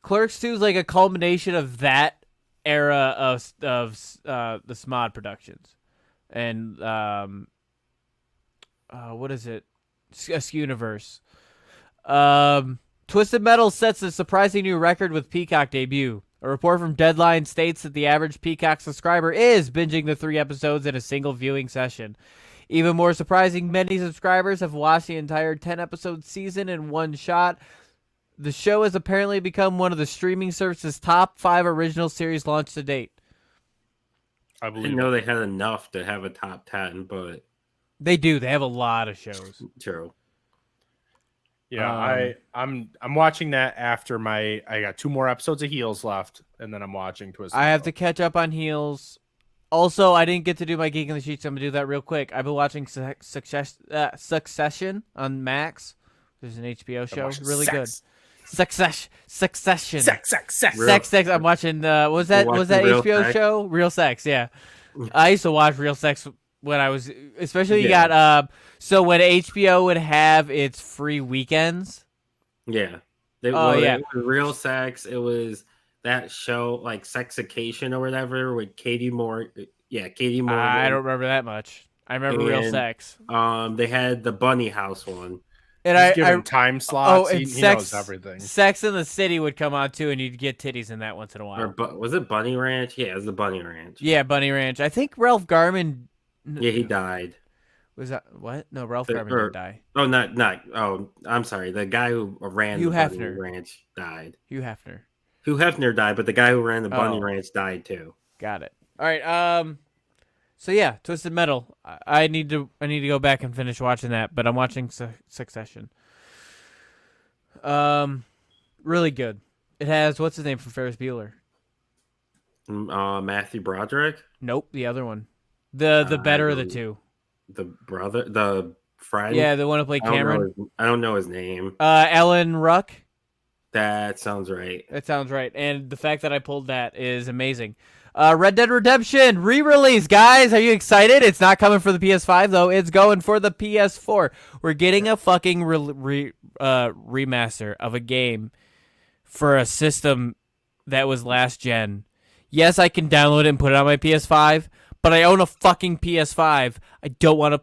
[SPEAKER 4] Clerks 2 is like a culmination of that era of the Smod Productions, and what is it? Universe. Twisted Metal sets a surprising new record with Peacock debut. A report from Deadline states that the average Peacock subscriber is binging the 3 episodes in a single viewing session. Even more surprising, many subscribers have watched the entire 10-episode season in one shot. The show has apparently become one of the streaming service's top 5 original series launched to date.
[SPEAKER 1] I
[SPEAKER 2] I
[SPEAKER 1] believe.
[SPEAKER 2] didn't know they had enough to have a top 10, but
[SPEAKER 4] They do. They have a lot of shows.
[SPEAKER 2] true.
[SPEAKER 1] Yeah, I'm watching that after I got 2 more episodes of Heels left, and then I'm watching Twisted.
[SPEAKER 4] I have to
[SPEAKER 1] Metal.
[SPEAKER 4] catch up on Heels. Also, I didn't get to do my Geek in the Sheets. I'm going to do that real quick. I've been watching Succession on Max. There's an HBO
[SPEAKER 1] I'm
[SPEAKER 4] show.
[SPEAKER 1] watching
[SPEAKER 4] Really
[SPEAKER 1] Sex.
[SPEAKER 4] good. Succession.
[SPEAKER 1] Sex.
[SPEAKER 2] Real-
[SPEAKER 4] Sex. I'm watching. Was that
[SPEAKER 2] watching
[SPEAKER 4] HBO
[SPEAKER 2] Real Sex?
[SPEAKER 4] show? Real Sex. Yeah. I used to watch Real Sex when I was, especially you
[SPEAKER 2] Yeah.
[SPEAKER 4] got. So when HBO would have its free weekends.
[SPEAKER 2] Yeah.
[SPEAKER 4] Yeah.
[SPEAKER 2] It was Real Sex. It was that show like Sexication or whatever with Katie Moore. Yeah, Katie Moore.
[SPEAKER 4] I don't remember that much. I remember Real
[SPEAKER 2] And-
[SPEAKER 4] Sex.
[SPEAKER 2] They had the Bunny House one.
[SPEAKER 4] And
[SPEAKER 1] He's
[SPEAKER 4] I
[SPEAKER 1] given time slots.
[SPEAKER 4] and
[SPEAKER 1] he
[SPEAKER 4] Sex,
[SPEAKER 1] knows everything.
[SPEAKER 4] Sex in the City would come on too, and you'd get titties in that once in a while.
[SPEAKER 2] Was it Bunny Ranch? Yeah, it was the Bunny Ranch.
[SPEAKER 4] Yeah, Bunny Ranch. I think Ralph Garman.
[SPEAKER 2] Yeah, he died.
[SPEAKER 4] Was that what? No, Ralph
[SPEAKER 2] The-
[SPEAKER 4] Garman
[SPEAKER 2] or-
[SPEAKER 4] didn't die.
[SPEAKER 2] Oh, not. Oh, I'm sorry. The guy who ran
[SPEAKER 4] Hugh
[SPEAKER 2] the Bunny
[SPEAKER 4] Hefner.
[SPEAKER 2] Ranch died.
[SPEAKER 4] Hugh Hefner.
[SPEAKER 2] Hugh Hefner died, but the guy who ran the Bunny
[SPEAKER 4] Oh.
[SPEAKER 2] Ranch died too.
[SPEAKER 4] Got it. All right. So yeah, Twisted Metal. I need to go back and finish watching that, but I'm watching Succession. Really good. It has what's his name from Ferris Bueller?
[SPEAKER 2] Matthew Broderick,
[SPEAKER 4] Nope, the other one. The better of the
[SPEAKER 2] don't-
[SPEAKER 4] two.
[SPEAKER 2] the friend.
[SPEAKER 4] Yeah, the one who played Cameron.
[SPEAKER 2] I don't know his name.
[SPEAKER 4] Ellen Ruck.
[SPEAKER 2] That sounds right.
[SPEAKER 4] That sounds right. And the fact that I pulled that is amazing. Red Dead Redemption re-release, guys. Are you excited? It's not coming for the PS5 though. It's going for the PS4. We're getting a fucking remaster of a game for a system that was last gen. Yes, I can download it and put it on my PS5, but I own a fucking PS5. I don't want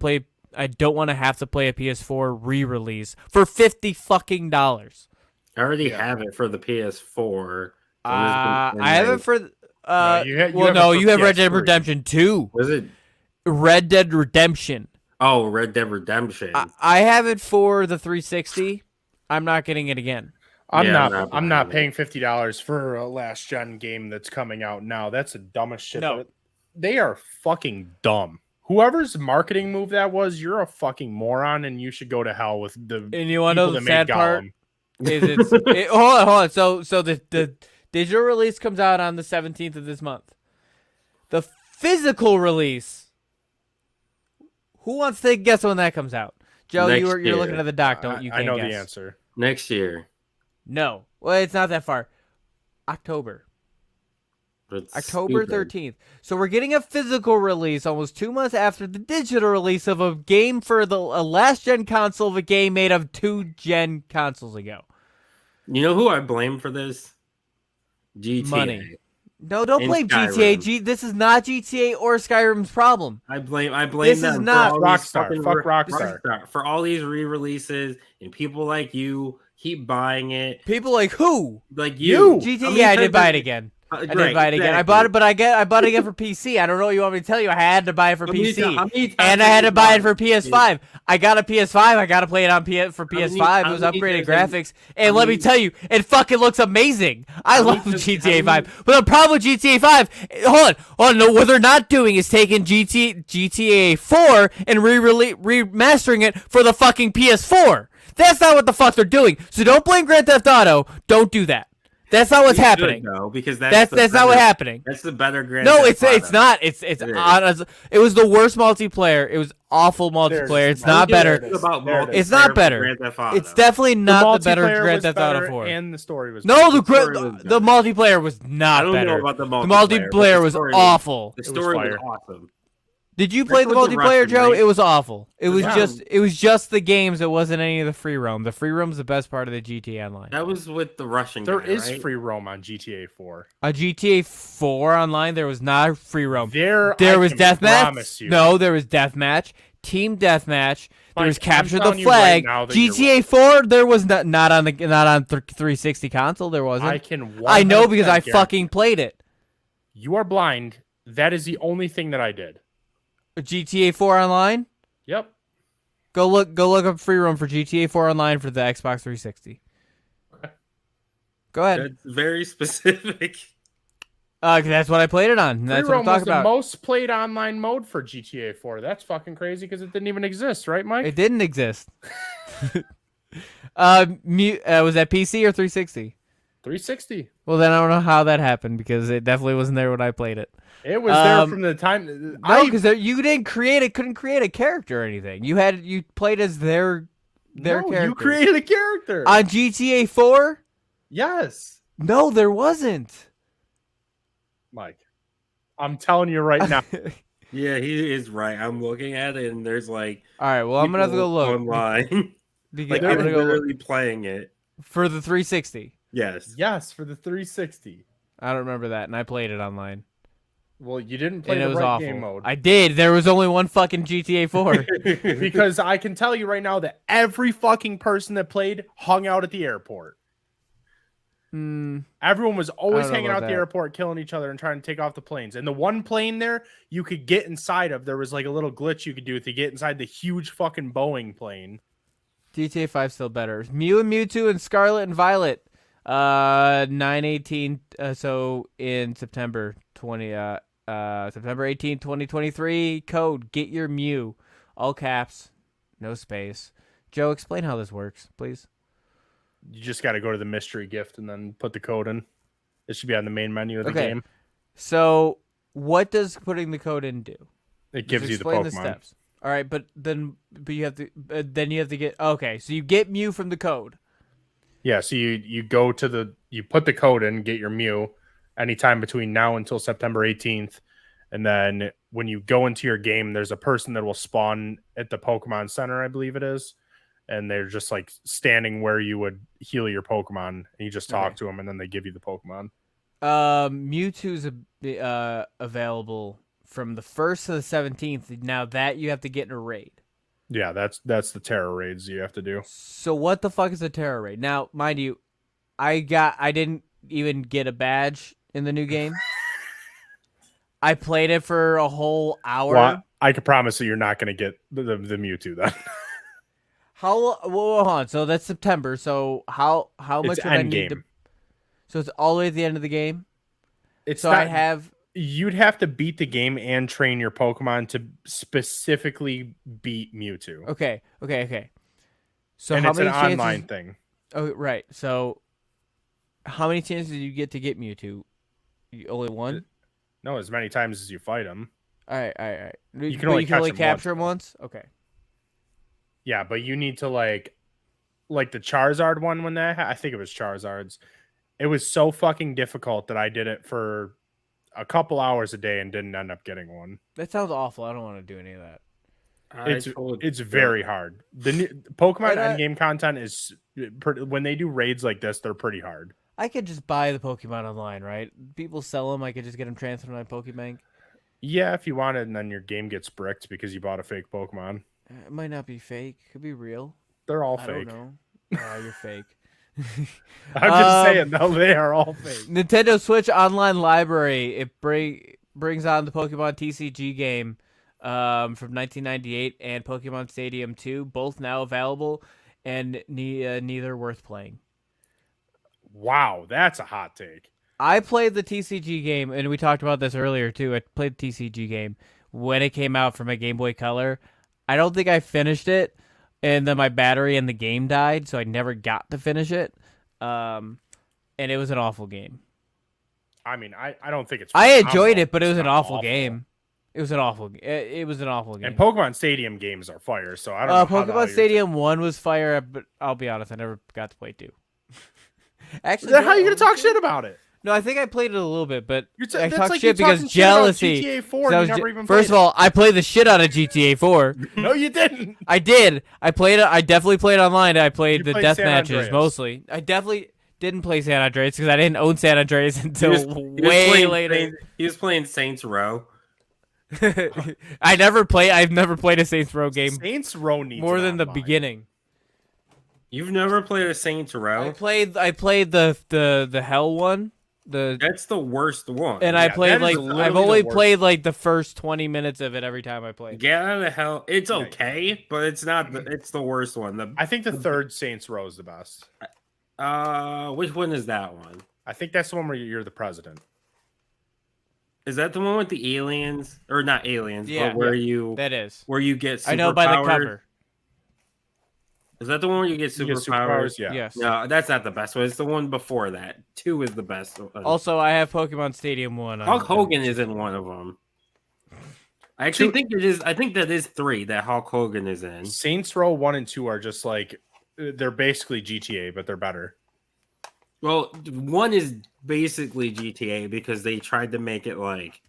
[SPEAKER 4] to have to play a PS4 re-release for $50 fucking dollars.
[SPEAKER 2] I already have it for the PS4.
[SPEAKER 4] I have it for.
[SPEAKER 1] you have it
[SPEAKER 4] you
[SPEAKER 1] for
[SPEAKER 4] have Red Dead
[SPEAKER 1] PS3.
[SPEAKER 4] Redemption 2.
[SPEAKER 2] Was it?
[SPEAKER 4] Red Dead Redemption.
[SPEAKER 2] Oh, Red Dead Redemption.
[SPEAKER 4] I have it for the 360. I'm not getting it again.
[SPEAKER 1] I'm
[SPEAKER 2] Yeah,
[SPEAKER 1] not.
[SPEAKER 2] I'm not
[SPEAKER 1] I'm not
[SPEAKER 2] buying
[SPEAKER 1] paying $50 for a last gen game that's coming out now. That's the dumbest shit.
[SPEAKER 4] No.
[SPEAKER 1] They are fucking dumb. Whoever's marketing move that was, you're a fucking moron, and you should go to hell with the.
[SPEAKER 4] And you want to know
[SPEAKER 1] people
[SPEAKER 4] the
[SPEAKER 1] that made
[SPEAKER 4] sad part?
[SPEAKER 1] Gollum.
[SPEAKER 4] Is hold on. So the digital release comes out on the 17th of this month. The physical release. Who wants to guess when that comes out? Joe,
[SPEAKER 2] Next
[SPEAKER 4] you're
[SPEAKER 2] year.
[SPEAKER 4] looking at the doc, don't you?
[SPEAKER 1] I
[SPEAKER 4] Can't
[SPEAKER 1] know
[SPEAKER 4] guess.
[SPEAKER 1] the answer.
[SPEAKER 2] Next year.
[SPEAKER 4] No. Well, it's not that far. October.
[SPEAKER 2] That's
[SPEAKER 4] October
[SPEAKER 2] stupid.
[SPEAKER 4] 13th. So we're getting a physical release almost 2 months after the digital release of a game for a last gen console of a game made of 2 gen consoles ago.
[SPEAKER 2] You know who I blame for this? GTA.
[SPEAKER 4] Money. No, don't
[SPEAKER 2] In
[SPEAKER 4] blame
[SPEAKER 2] Skyrim.
[SPEAKER 4] GTA. This is not GTA or Skyrim's problem.
[SPEAKER 2] I blame
[SPEAKER 4] This is
[SPEAKER 2] them
[SPEAKER 4] not
[SPEAKER 2] for all these
[SPEAKER 1] Rockstar.
[SPEAKER 2] fucking
[SPEAKER 1] Fuck Rockstar.
[SPEAKER 2] for all these re-releases, and people like you keep buying it.
[SPEAKER 4] People like who?
[SPEAKER 2] Like you.
[SPEAKER 4] GTA.
[SPEAKER 2] How many
[SPEAKER 4] Yeah, I
[SPEAKER 2] times
[SPEAKER 4] did buy
[SPEAKER 2] have
[SPEAKER 4] it
[SPEAKER 2] you-
[SPEAKER 4] again. I did
[SPEAKER 2] Right,
[SPEAKER 4] buy it again. I
[SPEAKER 2] exactly.
[SPEAKER 4] bought it, but I bought it again for PC. I don't know what you want me to tell you. I had to buy it for
[SPEAKER 2] How many
[SPEAKER 4] PC,
[SPEAKER 2] ti- how many times
[SPEAKER 4] and I
[SPEAKER 2] have
[SPEAKER 4] had
[SPEAKER 2] you
[SPEAKER 4] to buy it
[SPEAKER 2] bought
[SPEAKER 4] for PS5. I got a PS5. I got to play it on for
[SPEAKER 2] many-
[SPEAKER 4] PS5. It
[SPEAKER 2] how
[SPEAKER 4] was
[SPEAKER 2] many
[SPEAKER 4] upgraded
[SPEAKER 2] times have
[SPEAKER 4] graphics, and let me tell you, it fucking looks amazing. I
[SPEAKER 2] How many
[SPEAKER 4] love
[SPEAKER 2] times-
[SPEAKER 4] GTA
[SPEAKER 2] how many-
[SPEAKER 4] 5, but the problem with GTA 5, hold on, no, what they're not doing is taking GTA 4 and remastering it for the fucking PS4. That's not what the fuck they're doing. So don't blame Grand Theft Auto. Don't do that. That's not what's
[SPEAKER 2] You should,
[SPEAKER 4] happening.
[SPEAKER 2] though, because
[SPEAKER 4] That's
[SPEAKER 2] the
[SPEAKER 4] not what's
[SPEAKER 2] better-
[SPEAKER 4] happening.
[SPEAKER 2] That's the better Grand
[SPEAKER 4] No,
[SPEAKER 2] Theft
[SPEAKER 4] it's
[SPEAKER 2] Auto.
[SPEAKER 4] not. It's
[SPEAKER 2] It is.
[SPEAKER 4] honest. It was the worst multiplayer. It was awful multiplayer. It's
[SPEAKER 1] There
[SPEAKER 4] not
[SPEAKER 1] it is.
[SPEAKER 4] better.
[SPEAKER 1] There it is.
[SPEAKER 2] About
[SPEAKER 1] There it is.
[SPEAKER 4] It's not
[SPEAKER 2] multiplayer
[SPEAKER 4] better.
[SPEAKER 2] for Grand Theft Auto.
[SPEAKER 4] It's definitely not the better
[SPEAKER 1] multiplayer
[SPEAKER 4] Grand
[SPEAKER 1] was
[SPEAKER 4] Theft Auto
[SPEAKER 1] better,
[SPEAKER 4] 4.
[SPEAKER 1] and the story was
[SPEAKER 4] No,
[SPEAKER 1] better.
[SPEAKER 4] the multiplayer was
[SPEAKER 2] I
[SPEAKER 4] not
[SPEAKER 2] don't
[SPEAKER 4] better.
[SPEAKER 2] know about the
[SPEAKER 4] The
[SPEAKER 2] multiplayer. but
[SPEAKER 4] multiplayer
[SPEAKER 2] the
[SPEAKER 4] was
[SPEAKER 2] story
[SPEAKER 4] awful.
[SPEAKER 2] The
[SPEAKER 1] was
[SPEAKER 2] story was
[SPEAKER 1] fire.
[SPEAKER 2] awesome.
[SPEAKER 4] Did you play the
[SPEAKER 2] That's with the
[SPEAKER 4] multiplayer,
[SPEAKER 2] Russian,
[SPEAKER 4] Joe?
[SPEAKER 2] right?
[SPEAKER 4] It was awful. It was
[SPEAKER 2] Yeah.
[SPEAKER 4] just the games. It wasn't any of the free roam. The free roam's the best part of the GTA Online.
[SPEAKER 2] That was with the Russian
[SPEAKER 1] There
[SPEAKER 2] guy,
[SPEAKER 1] is
[SPEAKER 2] right?
[SPEAKER 1] free roam on GTA 4.
[SPEAKER 4] A GTA 4 Online, there was not free roam.
[SPEAKER 1] There
[SPEAKER 4] There
[SPEAKER 1] I
[SPEAKER 4] was
[SPEAKER 1] can
[SPEAKER 4] deathmatch.
[SPEAKER 1] promise you.
[SPEAKER 4] No, there was deathmatch, team deathmatch. There was
[SPEAKER 1] Mike, I'm
[SPEAKER 4] capture the
[SPEAKER 1] telling you right
[SPEAKER 4] flag.
[SPEAKER 1] now that you're
[SPEAKER 4] GTA 4, there was not on 360 console. There wasn't.
[SPEAKER 1] I can.
[SPEAKER 4] I know because I
[SPEAKER 1] 100%
[SPEAKER 4] fucking played it.
[SPEAKER 1] You are blind. That is the only thing that I did.
[SPEAKER 4] GTA 4 Online.
[SPEAKER 1] Yep.
[SPEAKER 4] Go look up free roam for GTA 4 Online for the Xbox 360. Go ahead.
[SPEAKER 2] That's very specific.
[SPEAKER 4] 'Cause that's what I played it on. That's
[SPEAKER 1] Free
[SPEAKER 4] what I'm
[SPEAKER 1] roam was
[SPEAKER 4] talking
[SPEAKER 1] the
[SPEAKER 4] about.
[SPEAKER 1] most played online mode for GTA 4. That's fucking crazy because it didn't even exist, right, Mike?
[SPEAKER 4] It didn't exist. Was that PC or 360?
[SPEAKER 1] 360.
[SPEAKER 4] Well, then I don't know how that happened because it definitely wasn't there when I played it.
[SPEAKER 1] It was there
[SPEAKER 4] Um,
[SPEAKER 1] from the time.
[SPEAKER 4] No, because you couldn't create a character or anything. You played as their
[SPEAKER 1] no,
[SPEAKER 4] character.
[SPEAKER 1] you created a character.
[SPEAKER 4] On GTA 4?
[SPEAKER 1] Yes,
[SPEAKER 4] No, there wasn't.
[SPEAKER 1] Mike. I'm telling you right now.
[SPEAKER 2] Yeah, he is right. I'm looking at it, and there's like.
[SPEAKER 4] All right, well, I'm gonna have to go
[SPEAKER 2] people
[SPEAKER 4] look
[SPEAKER 2] online.
[SPEAKER 4] because
[SPEAKER 2] Like
[SPEAKER 4] I'm
[SPEAKER 2] they're
[SPEAKER 4] gonna go look
[SPEAKER 2] literally playing it.
[SPEAKER 4] for the 360.
[SPEAKER 2] Yes.
[SPEAKER 1] Yes, for the 360.
[SPEAKER 4] I don't remember that, and I played it online,
[SPEAKER 1] Well, you didn't play
[SPEAKER 4] and it
[SPEAKER 1] the
[SPEAKER 4] was
[SPEAKER 1] right
[SPEAKER 4] awful.
[SPEAKER 1] game mode.
[SPEAKER 4] I did. There was only one fucking GTA 4.
[SPEAKER 1] Because I can tell you right now that every fucking person that played hung out at the airport. Everyone was always
[SPEAKER 4] don't know
[SPEAKER 1] hanging out
[SPEAKER 4] about
[SPEAKER 1] at the
[SPEAKER 4] that.
[SPEAKER 1] airport, killing each other and trying to take off the planes. And the one plane there, you could get inside of. There was like a little glitch you could do to get inside the huge fucking Boeing plane.
[SPEAKER 4] GTA 5 still better. Mew and Mewtwo and Scarlet and Violet. 9/18. So in September 20. September 18th, 2023. Code Get Your Mew. All caps, no space. Joe, explain how this works, please.
[SPEAKER 1] You just got to go to the mystery gift and then put the code in. It should be on the main menu of the
[SPEAKER 4] Okay.
[SPEAKER 1] game.
[SPEAKER 4] So, what does putting the code in do?
[SPEAKER 1] It
[SPEAKER 4] Just
[SPEAKER 1] gives you the
[SPEAKER 4] explain
[SPEAKER 1] Pokemon.
[SPEAKER 4] steps. All right, but you have to get. Okay, so you get Mew from the code.
[SPEAKER 1] Yeah, so you go to you put the code in, get your Mew anytime between now until September 18th. And then when you go into your game, there's a person that will spawn at the Pokemon Center, I believe it is. And they're just like standing where you would heal your Pokemon. And you just talk to them, and then they give you the Pokemon.
[SPEAKER 4] Mewtwo's available from the 1st to the 17th. Now that you have to get in a raid.
[SPEAKER 1] Yeah, that's the Terra raids you have to do.
[SPEAKER 4] So what the fuck is a Terra raid? Now, mind you, I didn't even get a badge in the new game. I played it for a whole hour.
[SPEAKER 1] Well, I can promise that you're not going to get the Mewtwo then.
[SPEAKER 4] Well, hold on. So that's September. So how much
[SPEAKER 1] It's
[SPEAKER 4] would I
[SPEAKER 1] end
[SPEAKER 4] need to?
[SPEAKER 1] game.
[SPEAKER 4] So it's all the way at the end of the game.
[SPEAKER 1] It's
[SPEAKER 4] So
[SPEAKER 1] not,
[SPEAKER 4] I have.
[SPEAKER 1] you'd have to beat the game and train your Pokemon to specifically beat Mewtwo.
[SPEAKER 4] Okay. So
[SPEAKER 1] And
[SPEAKER 4] how
[SPEAKER 1] it's an
[SPEAKER 4] many chances?
[SPEAKER 1] online thing.
[SPEAKER 4] Oh, right. So how many chances do you get to get Mewtwo? Only one.
[SPEAKER 1] No, as many times as you fight him.
[SPEAKER 4] All right.
[SPEAKER 1] You can only catch him
[SPEAKER 4] capture him once. Okay.
[SPEAKER 1] Yeah, but you need to like the Charizard one when I think it was Charizard's. It was so fucking difficult that I did it for a couple hours a day and didn't end up getting one.
[SPEAKER 4] That sounds awful. I don't want to do any of that.
[SPEAKER 1] It's very hard. The new Pokemon
[SPEAKER 4] And I-
[SPEAKER 1] endgame content is when they do raids like this, they're pretty hard.
[SPEAKER 4] I could just buy the Pokemon online, right? People sell them. I could just get them transferred to my Pokebank.
[SPEAKER 1] Yeah, if you want it, and then your game gets bricked because you bought a fake Pokemon.
[SPEAKER 4] It might not be fake. Could be real.
[SPEAKER 1] They're all
[SPEAKER 4] I
[SPEAKER 1] fake.
[SPEAKER 4] don't know. Oh, you're fake.
[SPEAKER 1] I'm just saying, though, they are all fake.
[SPEAKER 4] Nintendo Switch Online Library. It brings on the Pokemon TCG game from 1998 and Pokemon Stadium 2, both now available, and neither worth playing.
[SPEAKER 1] Wow, that's a hot take.
[SPEAKER 4] I played the TCG game, and we talked about this earlier too. I played the TCG game when it came out for my Game Boy Color. I don't think I finished it, and then my battery in the game died, so I never got to finish it. And it was an awful game.
[SPEAKER 1] I mean, I don't think it's.
[SPEAKER 4] I enjoyed
[SPEAKER 1] phenomenal.
[SPEAKER 4] it, but it was
[SPEAKER 1] It's
[SPEAKER 4] an
[SPEAKER 1] not
[SPEAKER 4] awful game. It was an awful. It was an awful game.
[SPEAKER 1] And Pokemon Stadium games are fire, so I don't know. How the hell
[SPEAKER 4] Pokemon
[SPEAKER 1] you're
[SPEAKER 4] Stadium 1 was fire, but I'll be honest, I never got to play 2. Actually,
[SPEAKER 1] Then how are you
[SPEAKER 4] no,
[SPEAKER 1] gonna talk shit about it?
[SPEAKER 4] No, I think I played it a little bit, but I
[SPEAKER 1] That's
[SPEAKER 4] talked
[SPEAKER 1] like
[SPEAKER 4] shit
[SPEAKER 1] you talking
[SPEAKER 4] because
[SPEAKER 1] shit about
[SPEAKER 4] jealousy.
[SPEAKER 1] GTA 4
[SPEAKER 4] So
[SPEAKER 1] and
[SPEAKER 4] I
[SPEAKER 1] you
[SPEAKER 4] was
[SPEAKER 1] never even
[SPEAKER 4] first of
[SPEAKER 1] played
[SPEAKER 4] all, I played the shit out of GTA 4.
[SPEAKER 1] it. No, you didn't.
[SPEAKER 4] I did. I played it. I definitely played online. I played
[SPEAKER 1] You
[SPEAKER 4] the
[SPEAKER 1] played
[SPEAKER 4] death
[SPEAKER 1] San
[SPEAKER 4] matches
[SPEAKER 1] Andreas.
[SPEAKER 4] mostly. I definitely didn't play San Andreas because I didn't own San Andreas until
[SPEAKER 2] He was
[SPEAKER 4] way
[SPEAKER 2] playing
[SPEAKER 4] later.
[SPEAKER 2] He was playing Saints Row.
[SPEAKER 4] I've never played a Saints Row game
[SPEAKER 1] Saints Row needs
[SPEAKER 4] more
[SPEAKER 1] an
[SPEAKER 4] than the
[SPEAKER 1] online.
[SPEAKER 4] beginning.
[SPEAKER 2] You've never played a Saints
[SPEAKER 4] I
[SPEAKER 2] Row?
[SPEAKER 4] played the Hell one.
[SPEAKER 2] That's the worst one.
[SPEAKER 4] And I
[SPEAKER 1] Yeah,
[SPEAKER 4] played
[SPEAKER 1] that is
[SPEAKER 4] like
[SPEAKER 1] literally
[SPEAKER 4] I've
[SPEAKER 1] the
[SPEAKER 4] only
[SPEAKER 1] worst.
[SPEAKER 4] played like the first 20 minutes of it every time I played.
[SPEAKER 2] Get out of the hell. It's
[SPEAKER 1] Yeah.
[SPEAKER 2] okay, but it's not. It's the worst one.
[SPEAKER 1] I think the third Saints Row is the best.
[SPEAKER 2] Which one is that one?
[SPEAKER 1] I think that's the one where you're the president.
[SPEAKER 2] Is that the one with the aliens or not aliens?
[SPEAKER 4] Yeah.
[SPEAKER 2] but where you
[SPEAKER 4] That is.
[SPEAKER 2] get?
[SPEAKER 4] I know by the
[SPEAKER 2] superpowers?
[SPEAKER 4] cover.
[SPEAKER 2] Is that the one where you get
[SPEAKER 1] You get
[SPEAKER 2] superpowers?
[SPEAKER 1] Yeah.
[SPEAKER 4] Yes.
[SPEAKER 2] No, that's not the best one. It's the one before that. 2 is the best one.
[SPEAKER 4] Also, I have Pokemon Stadium 1.
[SPEAKER 2] Hulk Hogan is in one of them. I actually think it is. I think that is 3 that Hulk Hogan is in.
[SPEAKER 1] Saints Row 1 and 2 are just like they're basically GTA, but they're better.
[SPEAKER 2] Well, 1 is basically GTA because they tried to make it like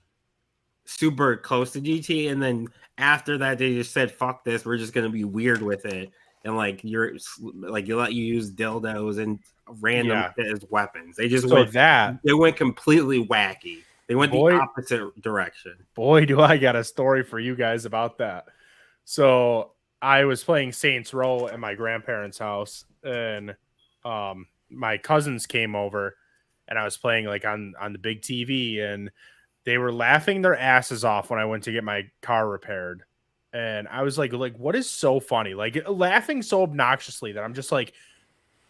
[SPEAKER 2] super close to GTA, and then after that they just said, "Fuck this, we're just gonna be weird with it." And like you let you use dildos and random shit as weapons. They just went completely wacky. They went the opposite direction.
[SPEAKER 1] Boy, do I got a story for you guys about that. So I was playing Saints Row at my grandparents' house, and my cousins came over, and I was playing like on the big TV, and they were laughing their asses off when I went to get my car repaired. And I was like, what is so funny? Like laughing so obnoxiously that I'm just like,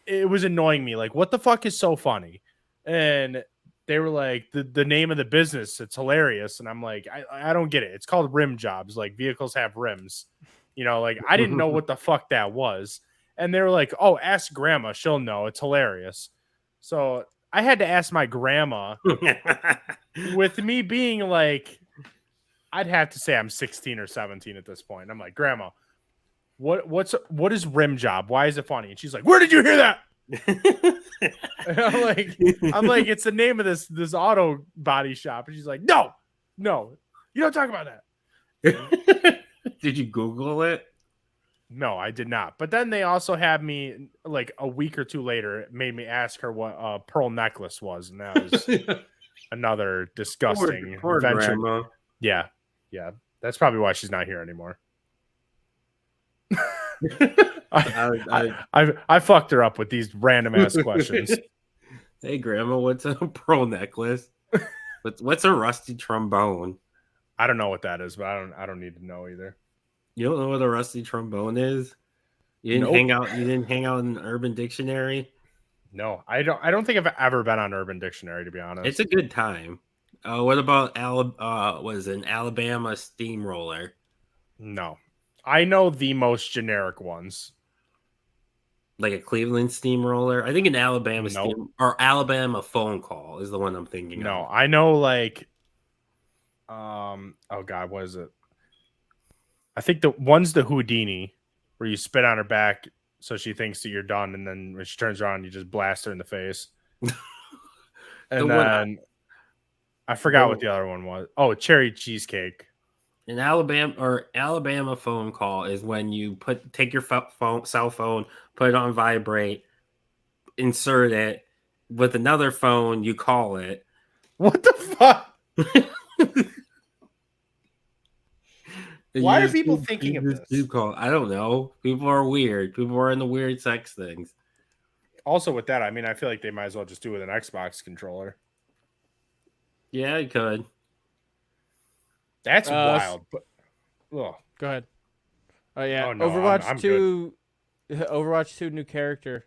[SPEAKER 1] it was annoying me. Like, what the fuck is so funny? And they were like the name of the business. It's hilarious, and I'm like, I don't get it. It's called rim jobs. Like vehicles have rims, like I didn't know what the fuck that was, and they were like, oh, ask grandma, she'll know. It's hilarious. So I had to ask my grandma. With me being like, I'd have to say I'm 16 or 17 at this point. I'm like, Grandma, what is rim job? Why is it funny? And she's like, where did you hear that? And I'm like, it's the name of this auto body shop. And she's like, no, you don't talk about that.
[SPEAKER 2] Did you Google it?
[SPEAKER 1] No, I did not. But then they also had me like a week or two later, it made me ask her what a pearl necklace was. And that was another disgusting
[SPEAKER 2] Poor
[SPEAKER 1] venture.
[SPEAKER 2] grandma.
[SPEAKER 1] Yeah. That's probably why she's not here anymore. I fucked her up with these random ass questions.
[SPEAKER 2] Hey, grandma, what's a pearl necklace? What's a rusty trombone?
[SPEAKER 1] I don't know what that is, but I don't need to know either.
[SPEAKER 2] You don't know what a rusty trombone is? You didn't hang out in Urban Dictionary?
[SPEAKER 1] No, I don't think I've ever been on Urban Dictionary, to be honest.
[SPEAKER 2] It's a good time. What about an Alabama steamroller?
[SPEAKER 1] No. I know the most generic ones.
[SPEAKER 2] Like a Cleveland steamroller? I think an Alabama
[SPEAKER 1] Nope.
[SPEAKER 2] or Alabama phone call is the one I'm thinking of.
[SPEAKER 1] No, I know like oh god, what is it? I think the one's the Houdini, where you spit on her back so she thinks that you're done, and then when she turns around, you just blast her in the face. And then I forgot what the other one was. Oh, cherry cheesecake.
[SPEAKER 2] An Alabama phone call is when you take your cell phone, put it on vibrate, insert it with another phone, you call it.
[SPEAKER 1] What the fuck? Why are people thinking of this?
[SPEAKER 2] I don't know. People are weird. People are into weird sex things.
[SPEAKER 1] Also, with that, I mean, I feel like they might as well just do it with an Xbox controller.
[SPEAKER 2] Yeah, you could.
[SPEAKER 1] That's wild. But
[SPEAKER 4] go ahead. Oh yeah,
[SPEAKER 1] oh, no,
[SPEAKER 4] Overwatch
[SPEAKER 1] I'm
[SPEAKER 4] 2. Overwatch 2 new character,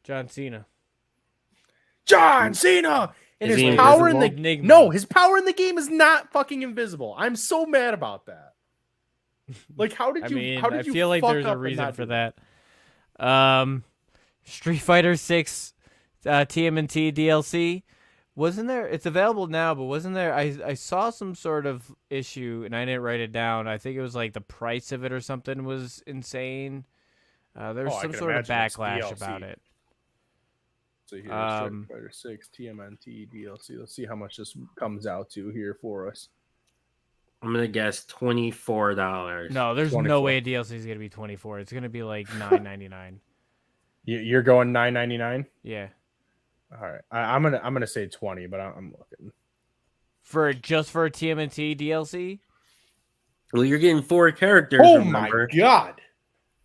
[SPEAKER 4] John Cena.
[SPEAKER 1] John Cena. And
[SPEAKER 2] Is
[SPEAKER 1] his
[SPEAKER 2] he
[SPEAKER 1] power in the
[SPEAKER 4] Enigma.
[SPEAKER 1] no, his power in the game is not fucking invisible. I'm so mad about that. Like, how did you? How did you?
[SPEAKER 4] I feel like
[SPEAKER 1] fuck
[SPEAKER 4] there's
[SPEAKER 1] up
[SPEAKER 4] a
[SPEAKER 1] and
[SPEAKER 4] reason
[SPEAKER 1] not
[SPEAKER 4] for
[SPEAKER 1] do
[SPEAKER 4] that. Street Fighter 6 TMNT DLC. Wasn't there? It's available now, but wasn't there? I saw some sort of issue and I didn't write it down. I think it was like the price of it or something was insane. There was some sort of backlash about it.
[SPEAKER 1] So here's Street Fighter 6 TMNT DLC. Let's see how much this comes out to here for us.
[SPEAKER 2] I'm gonna guess $24.
[SPEAKER 4] No, there's
[SPEAKER 1] 24.
[SPEAKER 4] no way a DLC is gonna be 24. It's gonna be like $9.99.
[SPEAKER 1] You're going $9.99.
[SPEAKER 4] Yeah.
[SPEAKER 1] All right, I'm gonna say 20, but I'm looking
[SPEAKER 4] For a TMNT DLC.
[SPEAKER 2] Well, you're getting 4 characters.
[SPEAKER 1] Oh
[SPEAKER 2] remember?
[SPEAKER 1] my god!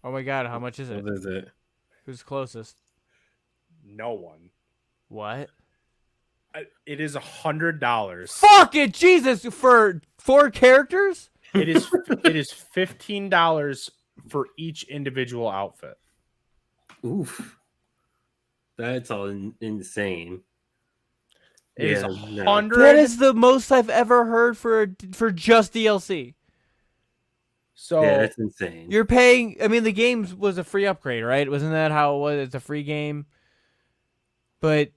[SPEAKER 4] Oh my god, how much is it?
[SPEAKER 2] What is it?
[SPEAKER 4] Who's closest?
[SPEAKER 1] No one.
[SPEAKER 4] What?
[SPEAKER 1] It is $100.
[SPEAKER 4] Fuck it, Jesus! For 4 characters?
[SPEAKER 1] It is $15 for each individual outfit.
[SPEAKER 2] Oof. That's all insane.
[SPEAKER 1] It is
[SPEAKER 2] no.
[SPEAKER 1] 100.
[SPEAKER 4] That is the most I've ever heard for just DLC.
[SPEAKER 1] So
[SPEAKER 2] Yeah, that's insane.
[SPEAKER 4] You're paying. I mean, the game was a free upgrade, right? Wasn't that how it was? It's a free game. But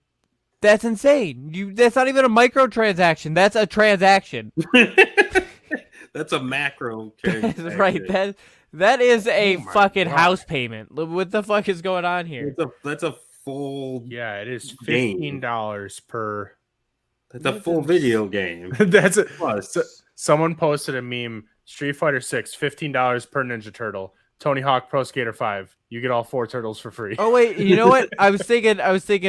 [SPEAKER 4] that's insane. That's not even a microtransaction. That's a transaction.
[SPEAKER 2] That's a macro.
[SPEAKER 4] That's right. That is a
[SPEAKER 1] my
[SPEAKER 4] fucking
[SPEAKER 1] God.
[SPEAKER 4] house payment. What the fuck is going on here?
[SPEAKER 2] That's a full.
[SPEAKER 1] yeah, it is
[SPEAKER 2] Game.
[SPEAKER 1] $15 per.
[SPEAKER 2] That's a full video game.
[SPEAKER 1] That's it.
[SPEAKER 2] Plus,
[SPEAKER 1] So, someone posted a meme. Street Fighter 6, $15 per Ninja Turtle. Tony Hawk Pro Skater 5. You get all 4 turtles for free.
[SPEAKER 4] Oh wait, you know what? I was thinking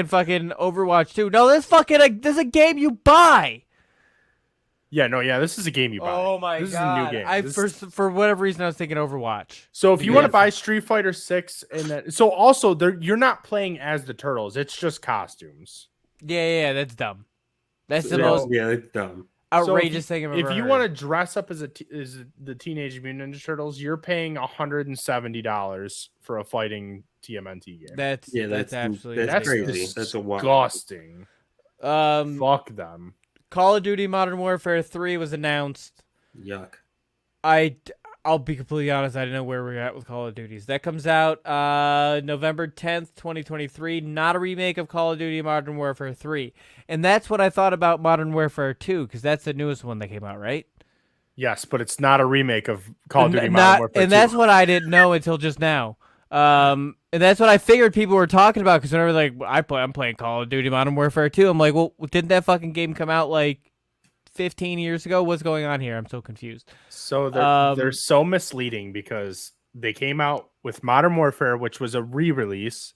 [SPEAKER 4] fucking Overwatch 2. No, this is a game you buy.
[SPEAKER 1] Yeah, no, yeah, this is a game you buy.
[SPEAKER 4] Oh my
[SPEAKER 1] this
[SPEAKER 4] god!
[SPEAKER 1] This is a new game.
[SPEAKER 4] For whatever reason, I was thinking Overwatch.
[SPEAKER 1] So if you
[SPEAKER 2] Yeah.
[SPEAKER 1] want to buy Street Fighter 6 and then so also you're not playing as the turtles. It's just costumes.
[SPEAKER 4] Yeah, that's dumb. That's the
[SPEAKER 1] So-
[SPEAKER 4] most
[SPEAKER 2] yeah, it's dumb.
[SPEAKER 4] outrageous thing I've ever
[SPEAKER 1] If you
[SPEAKER 4] heard.
[SPEAKER 1] want to dress up as the Teenage Mutant Ninja Turtles, you're paying $170 for a fighting TMNT game.
[SPEAKER 4] that's absolutely
[SPEAKER 2] that's
[SPEAKER 1] That's
[SPEAKER 2] crazy. That's a wild.
[SPEAKER 1] disgusting. Fuck them.
[SPEAKER 4] Call of Duty Modern Warfare 3 was announced.
[SPEAKER 2] Yuck.
[SPEAKER 4] I'll be completely honest, I don't know where we're at with Call of Duties. That comes out November 10th, 2023. Not a remake of Call of Duty Modern Warfare 3. And that's what I thought about Modern Warfare 2, because that's the newest one that came out, right?
[SPEAKER 1] Yes, but it's not a remake of Call of Duty Modern
[SPEAKER 4] Not,
[SPEAKER 1] Warfare
[SPEAKER 4] and
[SPEAKER 1] 2.
[SPEAKER 4] that's what I didn't know until just now. And that's what I figured people were talking about, because whenever I'm playing Call of Duty Modern Warfare 2, I'm like, well, didn't that fucking game come out like 15 years ago? What's going on here? I'm so confused.
[SPEAKER 1] So they're so misleading because they came out with Modern Warfare, which was a re-release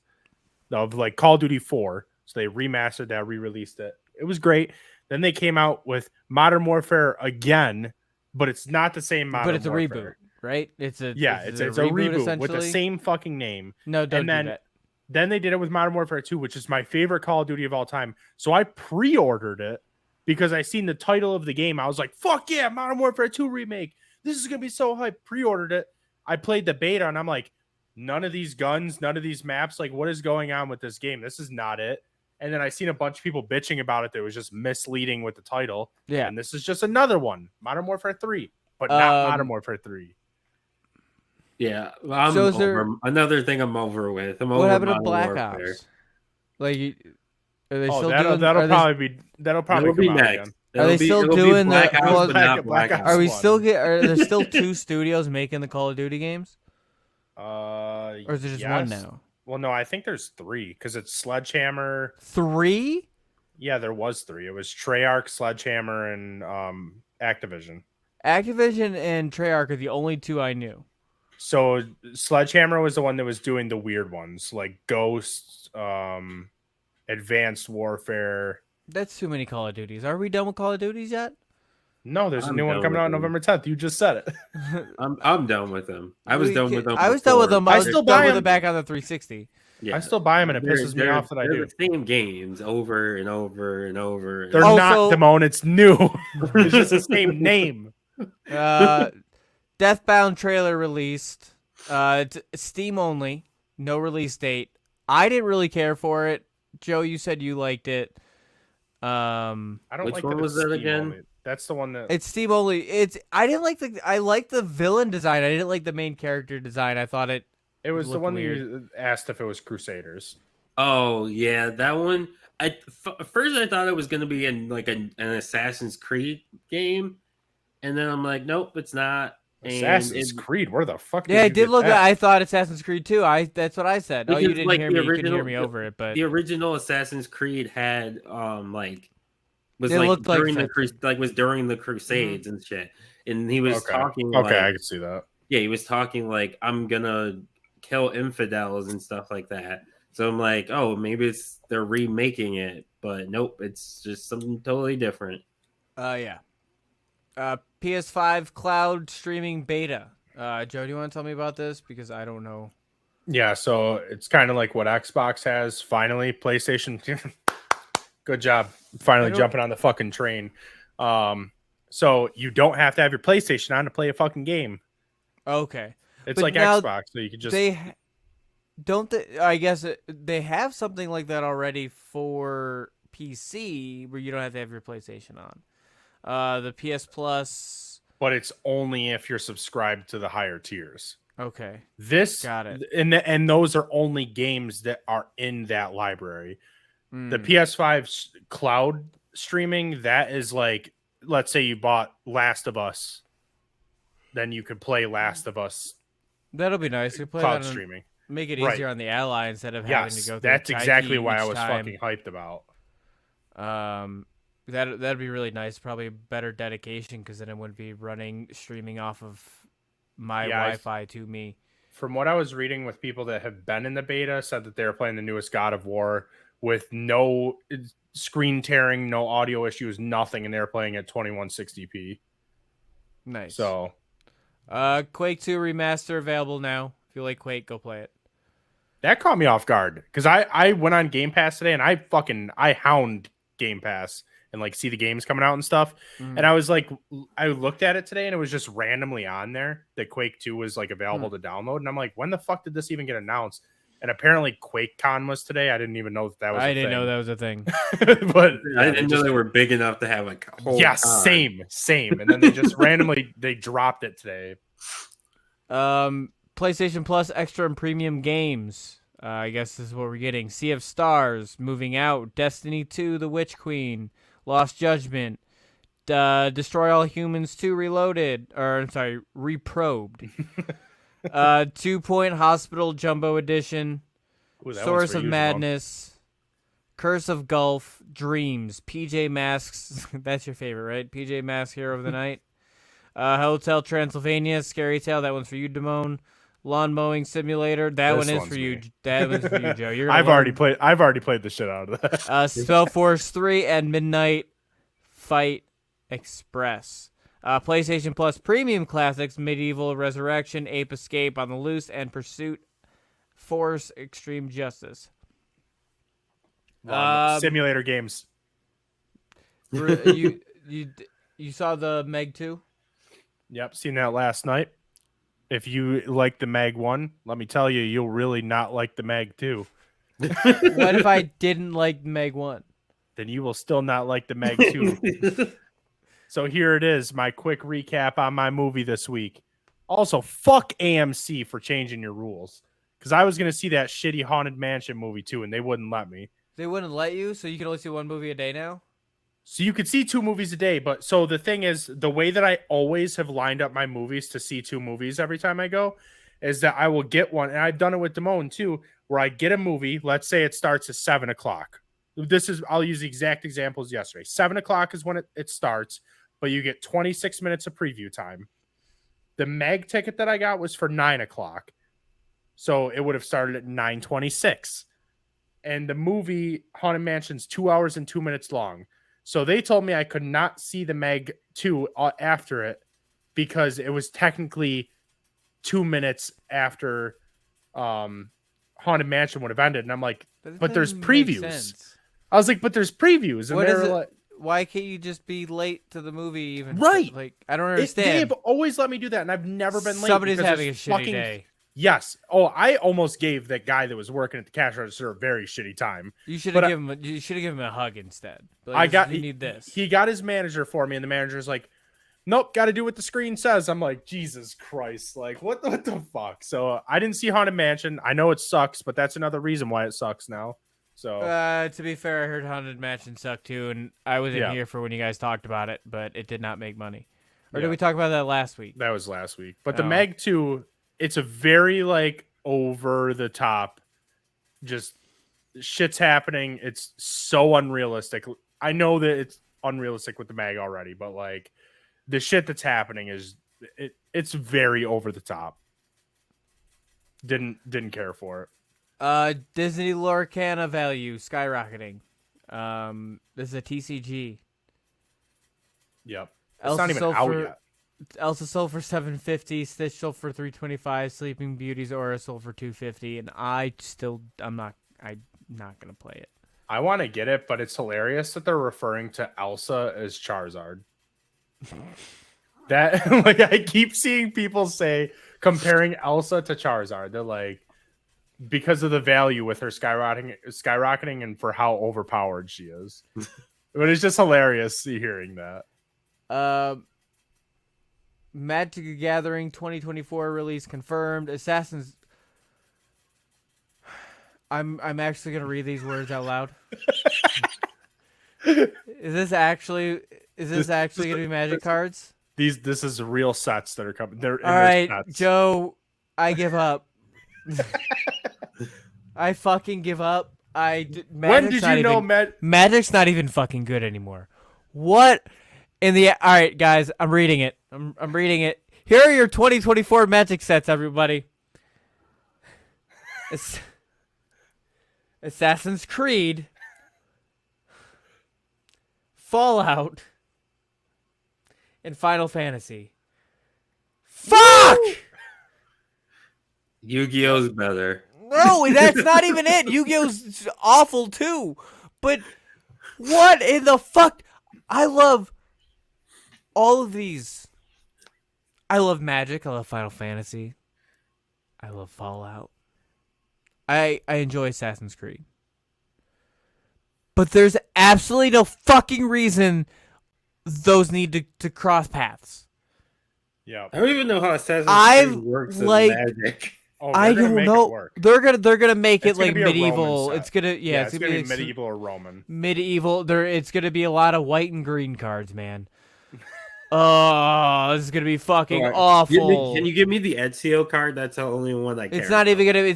[SPEAKER 1] of like Call of Duty 4. So they remastered that, re-released it. It was great. Then they came out with Modern Warfare again, but it's not the same Modern
[SPEAKER 4] But it's a
[SPEAKER 1] Warfare.
[SPEAKER 4] reboot, right? It's a
[SPEAKER 1] reboot with the same fucking name.
[SPEAKER 4] No, don't
[SPEAKER 1] then,
[SPEAKER 4] do that.
[SPEAKER 1] Then they did it with Modern Warfare 2, which is my favorite Call of Duty of all time. So I pre-ordered it because I seen the title of the game. I was like, fuck yeah, Modern Warfare 2 remake. This is going to be so hype. Pre-ordered it. I played the beta and I'm like, none of these guns, none of these maps. Like, what is going on with this game? This is not it. And then I seen a bunch of people bitching about it that was just misleading with the title.
[SPEAKER 4] Yeah.
[SPEAKER 1] And this is just another one, Modern Warfare 3, but not Modern Warfare 3.
[SPEAKER 2] Yeah. Well,
[SPEAKER 4] So is there-
[SPEAKER 2] another thing I'm over with. I'm
[SPEAKER 4] What
[SPEAKER 2] over
[SPEAKER 4] happened to
[SPEAKER 2] Modern
[SPEAKER 4] Black
[SPEAKER 2] Warfare.
[SPEAKER 4] Ops? Like, are they
[SPEAKER 1] Oh,
[SPEAKER 4] still
[SPEAKER 1] that'll
[SPEAKER 4] doing? Are they,
[SPEAKER 1] that'll probably
[SPEAKER 2] It'll be
[SPEAKER 1] come out
[SPEAKER 2] next.
[SPEAKER 1] again.
[SPEAKER 4] Are they still
[SPEAKER 2] it'll be
[SPEAKER 4] doing
[SPEAKER 2] Black
[SPEAKER 4] the-
[SPEAKER 2] Ops,
[SPEAKER 4] well,
[SPEAKER 2] but not
[SPEAKER 1] Black
[SPEAKER 2] Black
[SPEAKER 1] Ops
[SPEAKER 2] Ops?
[SPEAKER 4] are we
[SPEAKER 1] one.
[SPEAKER 4] still are there still two studios making the Call of Duty games,
[SPEAKER 1] Or
[SPEAKER 4] or is it just one now?
[SPEAKER 1] Well, no, I think there's 3 because it's Sledgehammer.
[SPEAKER 4] 3?
[SPEAKER 1] Yeah, there was 3. It was Treyarch, Sledgehammer, and Activision.
[SPEAKER 4] Activision and Treyarch are the only 2 I knew.
[SPEAKER 1] So Sledgehammer was the one that was doing the weird ones like Ghost, Advanced Warfare.
[SPEAKER 4] That's too many Call of Duties. Are we done with Call of Duties yet?
[SPEAKER 1] No, there's a
[SPEAKER 2] I'm
[SPEAKER 1] new one
[SPEAKER 2] done
[SPEAKER 1] coming
[SPEAKER 2] with
[SPEAKER 1] out
[SPEAKER 2] them.
[SPEAKER 1] November 10th. You just said it.
[SPEAKER 2] I'm done with them. I was done with them.
[SPEAKER 4] I was done with them.
[SPEAKER 1] I
[SPEAKER 4] I was
[SPEAKER 1] still
[SPEAKER 4] done
[SPEAKER 1] buy
[SPEAKER 4] with
[SPEAKER 1] them.
[SPEAKER 4] them back on the 360.
[SPEAKER 2] Yeah.
[SPEAKER 1] I still buy them, and it
[SPEAKER 2] They're-
[SPEAKER 1] pisses me
[SPEAKER 2] they're-
[SPEAKER 1] off that I
[SPEAKER 2] they're
[SPEAKER 1] do.
[SPEAKER 2] the same games over and over and over.
[SPEAKER 1] They're
[SPEAKER 4] Also-
[SPEAKER 1] not, Damone. It's new. It's just the same name.
[SPEAKER 4] Deathbound trailer released. It's Steam only, no release date. I didn't really care for it. Joe, you said you liked it.
[SPEAKER 1] I don't
[SPEAKER 2] Which
[SPEAKER 1] like
[SPEAKER 2] one
[SPEAKER 1] that
[SPEAKER 2] was
[SPEAKER 1] it's
[SPEAKER 2] that
[SPEAKER 1] Steam
[SPEAKER 2] again?
[SPEAKER 1] only. That's the one that
[SPEAKER 4] It's Steam only. I didn't like I liked the villain design. I didn't like the main character design. I thought it
[SPEAKER 1] it was the
[SPEAKER 4] looked
[SPEAKER 1] one that
[SPEAKER 4] weird.
[SPEAKER 1] you asked if it was Crusaders.
[SPEAKER 2] Oh yeah, that one. First I thought it was gonna be an Assassin's Creed game, and then I'm like, nope, it's not. And
[SPEAKER 1] Assassin's Creed. Where the fuck?
[SPEAKER 4] Yeah,
[SPEAKER 1] you
[SPEAKER 4] it did
[SPEAKER 1] get
[SPEAKER 4] look.
[SPEAKER 1] that?
[SPEAKER 4] I thought Assassin's Creed 2. That's what I said. Oh, you
[SPEAKER 2] Because,
[SPEAKER 4] didn't
[SPEAKER 2] like,
[SPEAKER 4] hear
[SPEAKER 2] the
[SPEAKER 4] me. You couldn't hear
[SPEAKER 2] original-
[SPEAKER 4] me over it, but
[SPEAKER 2] the original Assassin's Creed had was
[SPEAKER 4] It
[SPEAKER 2] like
[SPEAKER 4] looked like
[SPEAKER 2] during
[SPEAKER 4] that.
[SPEAKER 2] was during the Crusades and shit, and he was
[SPEAKER 1] Okay.
[SPEAKER 2] talking.
[SPEAKER 1] Okay, I
[SPEAKER 2] like,
[SPEAKER 1] can see that.
[SPEAKER 2] yeah, he was talking like I'm gonna kill infidels and stuff like that. So I'm like, oh, maybe they're remaking it, but nope, it's just something totally different.
[SPEAKER 4] yeah. PS5 cloud streaming beta. Joe, do you want to tell me about this because I don't know.
[SPEAKER 1] Yeah, so it's kind of like what Xbox has. Finally, PlayStation. Good job, finally jumping on the fucking train. So you don't have to have your PlayStation on to play a fucking game.
[SPEAKER 4] Okay.
[SPEAKER 1] It's
[SPEAKER 4] But
[SPEAKER 1] like
[SPEAKER 4] now
[SPEAKER 1] Xbox, so you can just.
[SPEAKER 4] I guess they have something like that already for PC where you don't have to have your PlayStation on. The PS Plus.
[SPEAKER 1] But it's only if you're subscribed to the higher tiers.
[SPEAKER 4] Okay.
[SPEAKER 1] This
[SPEAKER 4] Got it.
[SPEAKER 1] and those are only games that are in that library. The
[SPEAKER 4] Mm.
[SPEAKER 1] PS5 cloud streaming, that is like, let's say you bought Last of Us, then you could play Last of Us
[SPEAKER 4] That'll be nice. We play
[SPEAKER 1] cloud
[SPEAKER 4] that on,
[SPEAKER 1] streaming.
[SPEAKER 4] make it
[SPEAKER 1] Right.
[SPEAKER 4] easier on the ally instead of having to
[SPEAKER 1] Yes,
[SPEAKER 4] go through.
[SPEAKER 1] that's exactly why I
[SPEAKER 4] each
[SPEAKER 1] was
[SPEAKER 4] time.
[SPEAKER 1] fucking hyped about.
[SPEAKER 4] That'd be really nice. Probably better dedication because then it wouldn't be streaming off of my
[SPEAKER 1] Yeah,
[SPEAKER 4] Wi-Fi to me.
[SPEAKER 1] From what I was reading with people that have been in the beta, said that they were playing the newest God of War with no screen tearing, no audio issues, nothing, and they were playing at 2160p.
[SPEAKER 4] Nice.
[SPEAKER 1] So
[SPEAKER 4] Quake 2 remaster available now. If you like Quake, go play it.
[SPEAKER 1] that caught me off guard because I went on Game Pass today and I hound Game Pass and like see the games coming out and stuff.
[SPEAKER 4] Mm.
[SPEAKER 1] And I was like, I looked at it today and it was just randomly on there that Quake 2 was like available to download. And I'm like, when the fuck did this even get announced? And apparently QuakeCon was today. I didn't even know that was.
[SPEAKER 4] I didn't know that was a thing.
[SPEAKER 1] But
[SPEAKER 2] I
[SPEAKER 1] yeah,
[SPEAKER 2] didn't know they were big enough to have a whole.
[SPEAKER 1] Yeah,
[SPEAKER 2] con.
[SPEAKER 1] same. And then they just randomly they dropped it today.
[SPEAKER 4] PlayStation Plus extra and premium games. I guess this is what we're getting. Sea of Stars, Moving Out, Destiny 2, The Witch Queen, Lost Judgment, Destroy All Humans 2 Reloaded, or I'm sorry, Reprobed. 2 Point Hospital Jumbo Edition,
[SPEAKER 1] Ooh, that one's
[SPEAKER 4] Source
[SPEAKER 1] for
[SPEAKER 4] of
[SPEAKER 1] you, Jamon.
[SPEAKER 4] Madness, Curse of Gulf, Dreams, PJ Masks. That's your favorite, right? PJ Masks Hero of the Night. Hotel Transylvania, Scary Tale. That one's for you, Damone. Lawn Mowing Simulator. That
[SPEAKER 1] This
[SPEAKER 4] one is
[SPEAKER 1] one's
[SPEAKER 4] for you.
[SPEAKER 1] me.
[SPEAKER 4] That one's for you, Joe. You're gonna
[SPEAKER 1] I've already played the shit out of that.
[SPEAKER 4] Spellforce 3 and Midnight Fight Express. PlayStation Plus Premium Classics, Medieval Resurrection, Ape Escape on the Loose, and Pursuit Force Extreme Justice.
[SPEAKER 1] Simulator games.
[SPEAKER 4] You saw the Meg 2?
[SPEAKER 1] Yep, seen that last night. If you like the Mag 1, let me tell you, you'll really not like the Mag 2.
[SPEAKER 4] What if I didn't like Meg 1?
[SPEAKER 1] Then you will still not like the Mag 2. So here it is, my quick recap on my movie this week. Also, fuck AMC for changing your rules. Because I was going to see that shitty Haunted Mansion movie too, and they wouldn't let me.
[SPEAKER 4] They wouldn't let you, so you can only see one movie a day now?
[SPEAKER 1] So you could see 2 movies a day, but so the thing is, the way that I always have lined up my movies to see 2 movies every time I go is that I will get one, and I've done it with Damone too, where I get a movie, let's say it starts at 7 o'clock. I'll use the exact examples yesterday. 7 o'clock is when it starts, but you get 26 minutes of preview time. The Meg ticket that I got was for 9 o'clock. So it would have started at 9:26. And the movie Haunted Mansion's 2 hours and 2 minutes long. So they told me I could not see the Meg 2 after it because it was technically 2 minutes after Haunted Mansion would have ended. And I'm like, but there's previews. I was like, but there's previews. And
[SPEAKER 4] What
[SPEAKER 1] they
[SPEAKER 4] is
[SPEAKER 1] were
[SPEAKER 4] it?
[SPEAKER 1] like,
[SPEAKER 4] Why can't you just be late to the movie even?
[SPEAKER 1] Right.
[SPEAKER 4] Like, I don't
[SPEAKER 1] they
[SPEAKER 4] understand.
[SPEAKER 1] have always let me do that, and I've never been late.
[SPEAKER 4] Somebody's
[SPEAKER 1] because
[SPEAKER 4] having a
[SPEAKER 1] there's
[SPEAKER 4] shitty day.
[SPEAKER 1] Yes. Oh, I almost gave that guy that was working at the cash register a very shitty time.
[SPEAKER 4] You should
[SPEAKER 1] But
[SPEAKER 4] have given him. You should have given him a hug instead. Like,
[SPEAKER 1] I got.
[SPEAKER 4] You need this.
[SPEAKER 1] He got his manager for me, and the manager's like, "Nope, got to do what the screen says." I'm like, Jesus Christ, like what the fuck? So I didn't see Haunted Mansion. I know it sucks, but that's another reason why it sucks now. So
[SPEAKER 4] To be fair, I heard Haunted Mansion sucked too, and I wasn't
[SPEAKER 1] Yeah.
[SPEAKER 4] here for when you guys talked about it, but it did not make money. Or
[SPEAKER 1] Yeah.
[SPEAKER 4] did we talk about that last week?
[SPEAKER 1] that was last week. But the
[SPEAKER 4] Oh.
[SPEAKER 1] Meg 2, it's a very like over the top, just shit's happening. It's so unrealistic. I know that it's unrealistic with the Meg already, but like the shit that's happening is it's very over the top. Didn't care for it.
[SPEAKER 4] Disney Lorcana value skyrocketing. This is a TCG.
[SPEAKER 1] Yep. It's
[SPEAKER 4] Elsa
[SPEAKER 1] not even
[SPEAKER 4] sold
[SPEAKER 1] out
[SPEAKER 4] for-
[SPEAKER 1] yet.
[SPEAKER 4] Elsa sold for $750, Stitch sold for $325, Sleeping Beauty's Aura sold for $250, and I'm not gonna play it.
[SPEAKER 1] I want to get it, but it's hilarious that they're referring to Elsa as Charizard. That like I keep seeing people say comparing Elsa to Charizard. They're like because of the value with her skyrocketing and for how overpowered she is. But it's just hilarious hearing that.
[SPEAKER 4] Magic the Gathering 2024 release confirmed. Assassin's. I'm actually gonna read these words out loud. Is this actually gonna be Magic cards?
[SPEAKER 1] This is real sets that are coming. They're
[SPEAKER 4] All right, Joe. I give up. I fucking give up.
[SPEAKER 1] When did you know
[SPEAKER 4] Magic's not even fucking good anymore? What in the? All right, guys. I'm reading it. I'm reading it. Here are your 2024 Magic sets, everybody. Assassin's Creed, Fallout, and Final Fantasy. Fuck!
[SPEAKER 2] Yu-Gi-Oh's better.
[SPEAKER 4] No, that's not even it. Yu-Gi-Oh's awful too. But what in the fuck? I love all of these. I love Magic. I love Final Fantasy. I love Fallout. I enjoy Assassin's Creed. But there's absolutely no fucking reason those need to cross paths.
[SPEAKER 1] Yeah.
[SPEAKER 2] I don't even know how Assassin's
[SPEAKER 4] I've,
[SPEAKER 2] Creed works
[SPEAKER 4] like-
[SPEAKER 2] in Magic.
[SPEAKER 1] Oh,
[SPEAKER 4] I
[SPEAKER 1] they're gonna
[SPEAKER 4] don't
[SPEAKER 1] make it
[SPEAKER 4] know.
[SPEAKER 1] work.
[SPEAKER 4] They're gonna make
[SPEAKER 1] It's
[SPEAKER 4] it
[SPEAKER 1] gonna
[SPEAKER 4] like
[SPEAKER 1] be a Roman
[SPEAKER 4] medieval.
[SPEAKER 1] set.
[SPEAKER 4] It's gonna
[SPEAKER 1] It's gonna be
[SPEAKER 4] like
[SPEAKER 1] medieval or Roman.
[SPEAKER 4] medieval. It's gonna be a lot of white and green cards, man. Oh, this is gonna be fucking
[SPEAKER 2] Alright,
[SPEAKER 4] awful.
[SPEAKER 2] Can you give me the Ezio card? That's the only one I care.
[SPEAKER 4] It's not even gonna be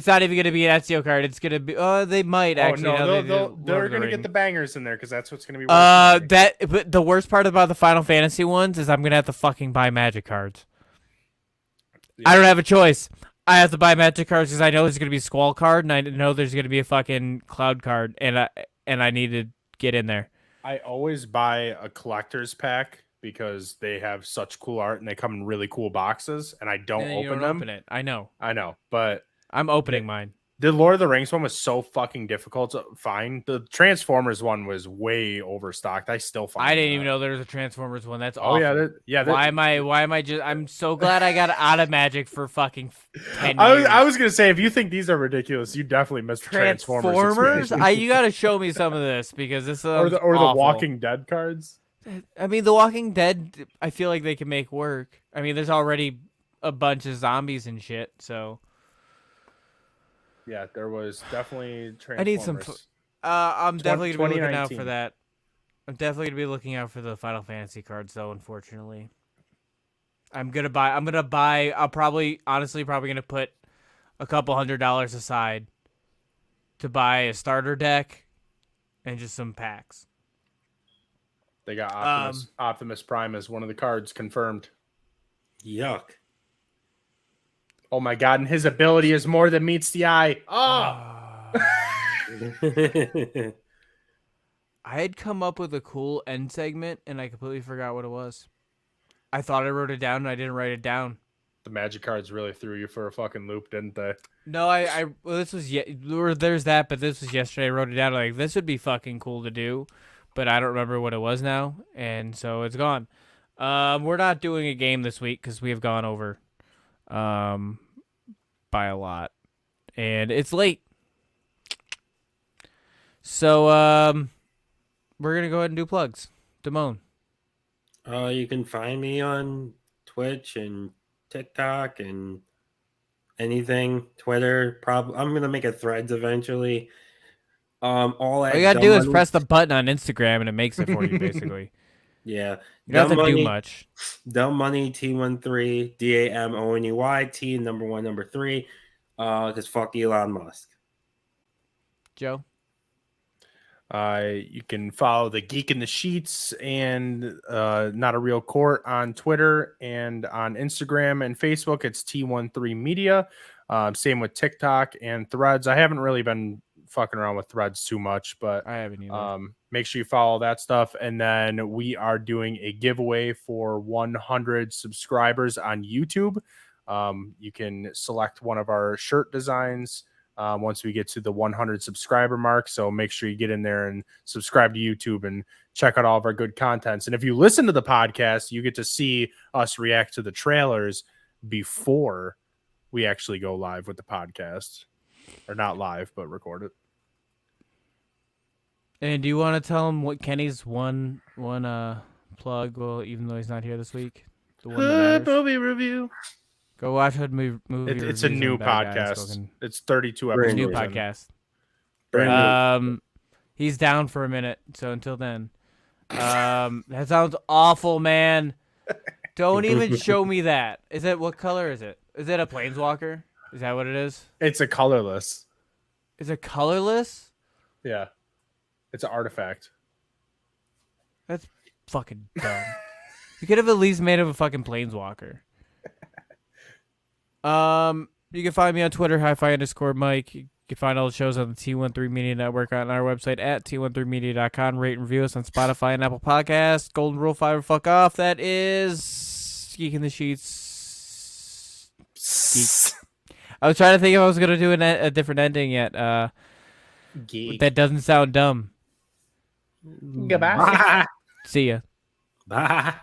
[SPEAKER 4] an Ezio card. It's gonna be. They might actually.
[SPEAKER 1] Oh
[SPEAKER 4] now
[SPEAKER 1] no,
[SPEAKER 4] they do
[SPEAKER 1] they're
[SPEAKER 4] Lord
[SPEAKER 1] gonna
[SPEAKER 4] of the
[SPEAKER 1] get
[SPEAKER 4] Ring.
[SPEAKER 1] the bangers in there because that's what's gonna be. worth money.
[SPEAKER 4] But the worst part about the Final Fantasy ones is I'm gonna have to fucking buy Magic cards.
[SPEAKER 1] Yeah.
[SPEAKER 4] I don't have a choice. I have to buy Magic cards because I know there's gonna be a Squall card and I know there's gonna be a fucking Cloud card and I need to get in there.
[SPEAKER 1] I always buy a collector's pack because they have such cool art and they come in really cool boxes, and I don't
[SPEAKER 4] And then you
[SPEAKER 1] open
[SPEAKER 4] don't
[SPEAKER 1] them.
[SPEAKER 4] open it. I know.
[SPEAKER 1] I know, but
[SPEAKER 4] I'm opening mine.
[SPEAKER 1] the Lord of the Rings one was so fucking difficult to find. The Transformers one was way overstocked. I still find.
[SPEAKER 4] I didn't even know there was a Transformers one. That's
[SPEAKER 1] Oh
[SPEAKER 4] awful.
[SPEAKER 1] yeah,
[SPEAKER 4] Why am I just? I'm so glad I got out of Magic for fucking 10
[SPEAKER 1] I
[SPEAKER 4] years.
[SPEAKER 1] was gonna say if you think these are ridiculous, you definitely missed the Transformers. experience.
[SPEAKER 4] You gotta show me some of this because this is
[SPEAKER 1] or the
[SPEAKER 4] awful.
[SPEAKER 1] Walking Dead cards.
[SPEAKER 4] I mean, The Walking Dead. I feel like they can make work. I mean, there's already a bunch of zombies and shit. So
[SPEAKER 1] Yeah, there was definitely Transformers.
[SPEAKER 4] I need some. I'm definitely gonna be looking out
[SPEAKER 1] 2019.
[SPEAKER 4] for that. I'm definitely gonna be looking out for the Final Fantasy cards, though. Unfortunately, I'm gonna buy. I'll probably gonna put a couple $100 aside to buy a starter deck and just some packs.
[SPEAKER 1] They got
[SPEAKER 4] Um,
[SPEAKER 1] Optimus Prime as one of the cards confirmed.
[SPEAKER 2] Yuck.
[SPEAKER 1] Oh my god, and his ability is more than meets the eye.
[SPEAKER 4] Ah.
[SPEAKER 2] I
[SPEAKER 4] I had come up with a cool end segment and I completely forgot what it was. I thought I wrote it down and I didn't write it down.
[SPEAKER 1] The magic cards really threw you for a fucking loop, didn't they?
[SPEAKER 4] No, well, this was there's that, but this was yesterday. I wrote it down like this would be fucking cool to do, but I don't remember what it was now, and so it's gone. We're not doing a game this week because we have gone over, by a lot, and it's late. So we're gonna go ahead and do plugs. Damone.
[SPEAKER 2] You can find me on Twitch and TikTok and anything, Twitter. I'm gonna make a Threads eventually. All
[SPEAKER 4] you gotta do is press the button on Instagram and it makes it for you, basically.
[SPEAKER 2] Yeah,
[SPEAKER 4] You don't have to do
[SPEAKER 2] Money,
[SPEAKER 4] much.
[SPEAKER 2] Dumb Money T13 DAMONEY T number 1 number 3. Because fuck Elon Musk.
[SPEAKER 4] Joe.
[SPEAKER 1] You can follow the Geek in the Sheets and Not a Real Court on Twitter and on Instagram and Facebook. It's T13 Media. Same with TikTok and Threads. I haven't really been fucking around with Threads too much, but
[SPEAKER 4] I haven't either.
[SPEAKER 1] make sure you follow that stuff. And then we are doing a giveaway for 100 subscribers on YouTube. You can select one of our shirt designs once we get to the 100 subscriber mark. So make sure you get in there and subscribe to YouTube and check out all of our good contents. And if you listen to the podcast, you get to see us react to the trailers before we actually go live with the podcast. Or not live, but record it.
[SPEAKER 4] And do you want to tell him what Kenny's one plug? Well, even though he's not here this week, the one that matters?
[SPEAKER 1] Movie review.
[SPEAKER 4] Go watch Hood movie.
[SPEAKER 1] It's a
[SPEAKER 4] reviews
[SPEAKER 1] new
[SPEAKER 4] and Bad Guys
[SPEAKER 1] podcast.
[SPEAKER 4] Spoken.
[SPEAKER 1] It's 32
[SPEAKER 2] Brand
[SPEAKER 1] episodes.
[SPEAKER 4] New
[SPEAKER 2] Brand
[SPEAKER 4] podcast.
[SPEAKER 2] Brand new.
[SPEAKER 4] He's down for a minute, so until then. That sounds awful, man. Don't even show me that. What color is it? Is it a planeswalker? Is that what it is?
[SPEAKER 1] It's a colorless.
[SPEAKER 4] Is it colorless?
[SPEAKER 1] Yeah. It's an artifact.
[SPEAKER 4] That's fucking dumb. You could have at least made him a fucking planeswalker. You can find me on Twitter, hi-fi_Mike. You can find all the shows on the T13 Media Network on our website at t13media.com. Rate and review us on Spotify and Apple Podcasts. Golden Rule 5 or fuck off. That is Geek in the Sheets. Geek. I was trying to think if I was going to do a different ending yet.
[SPEAKER 1] Geek.
[SPEAKER 4] That doesn't sound dumb.
[SPEAKER 1] Goodbye.
[SPEAKER 4] See ya.
[SPEAKER 2] Bye.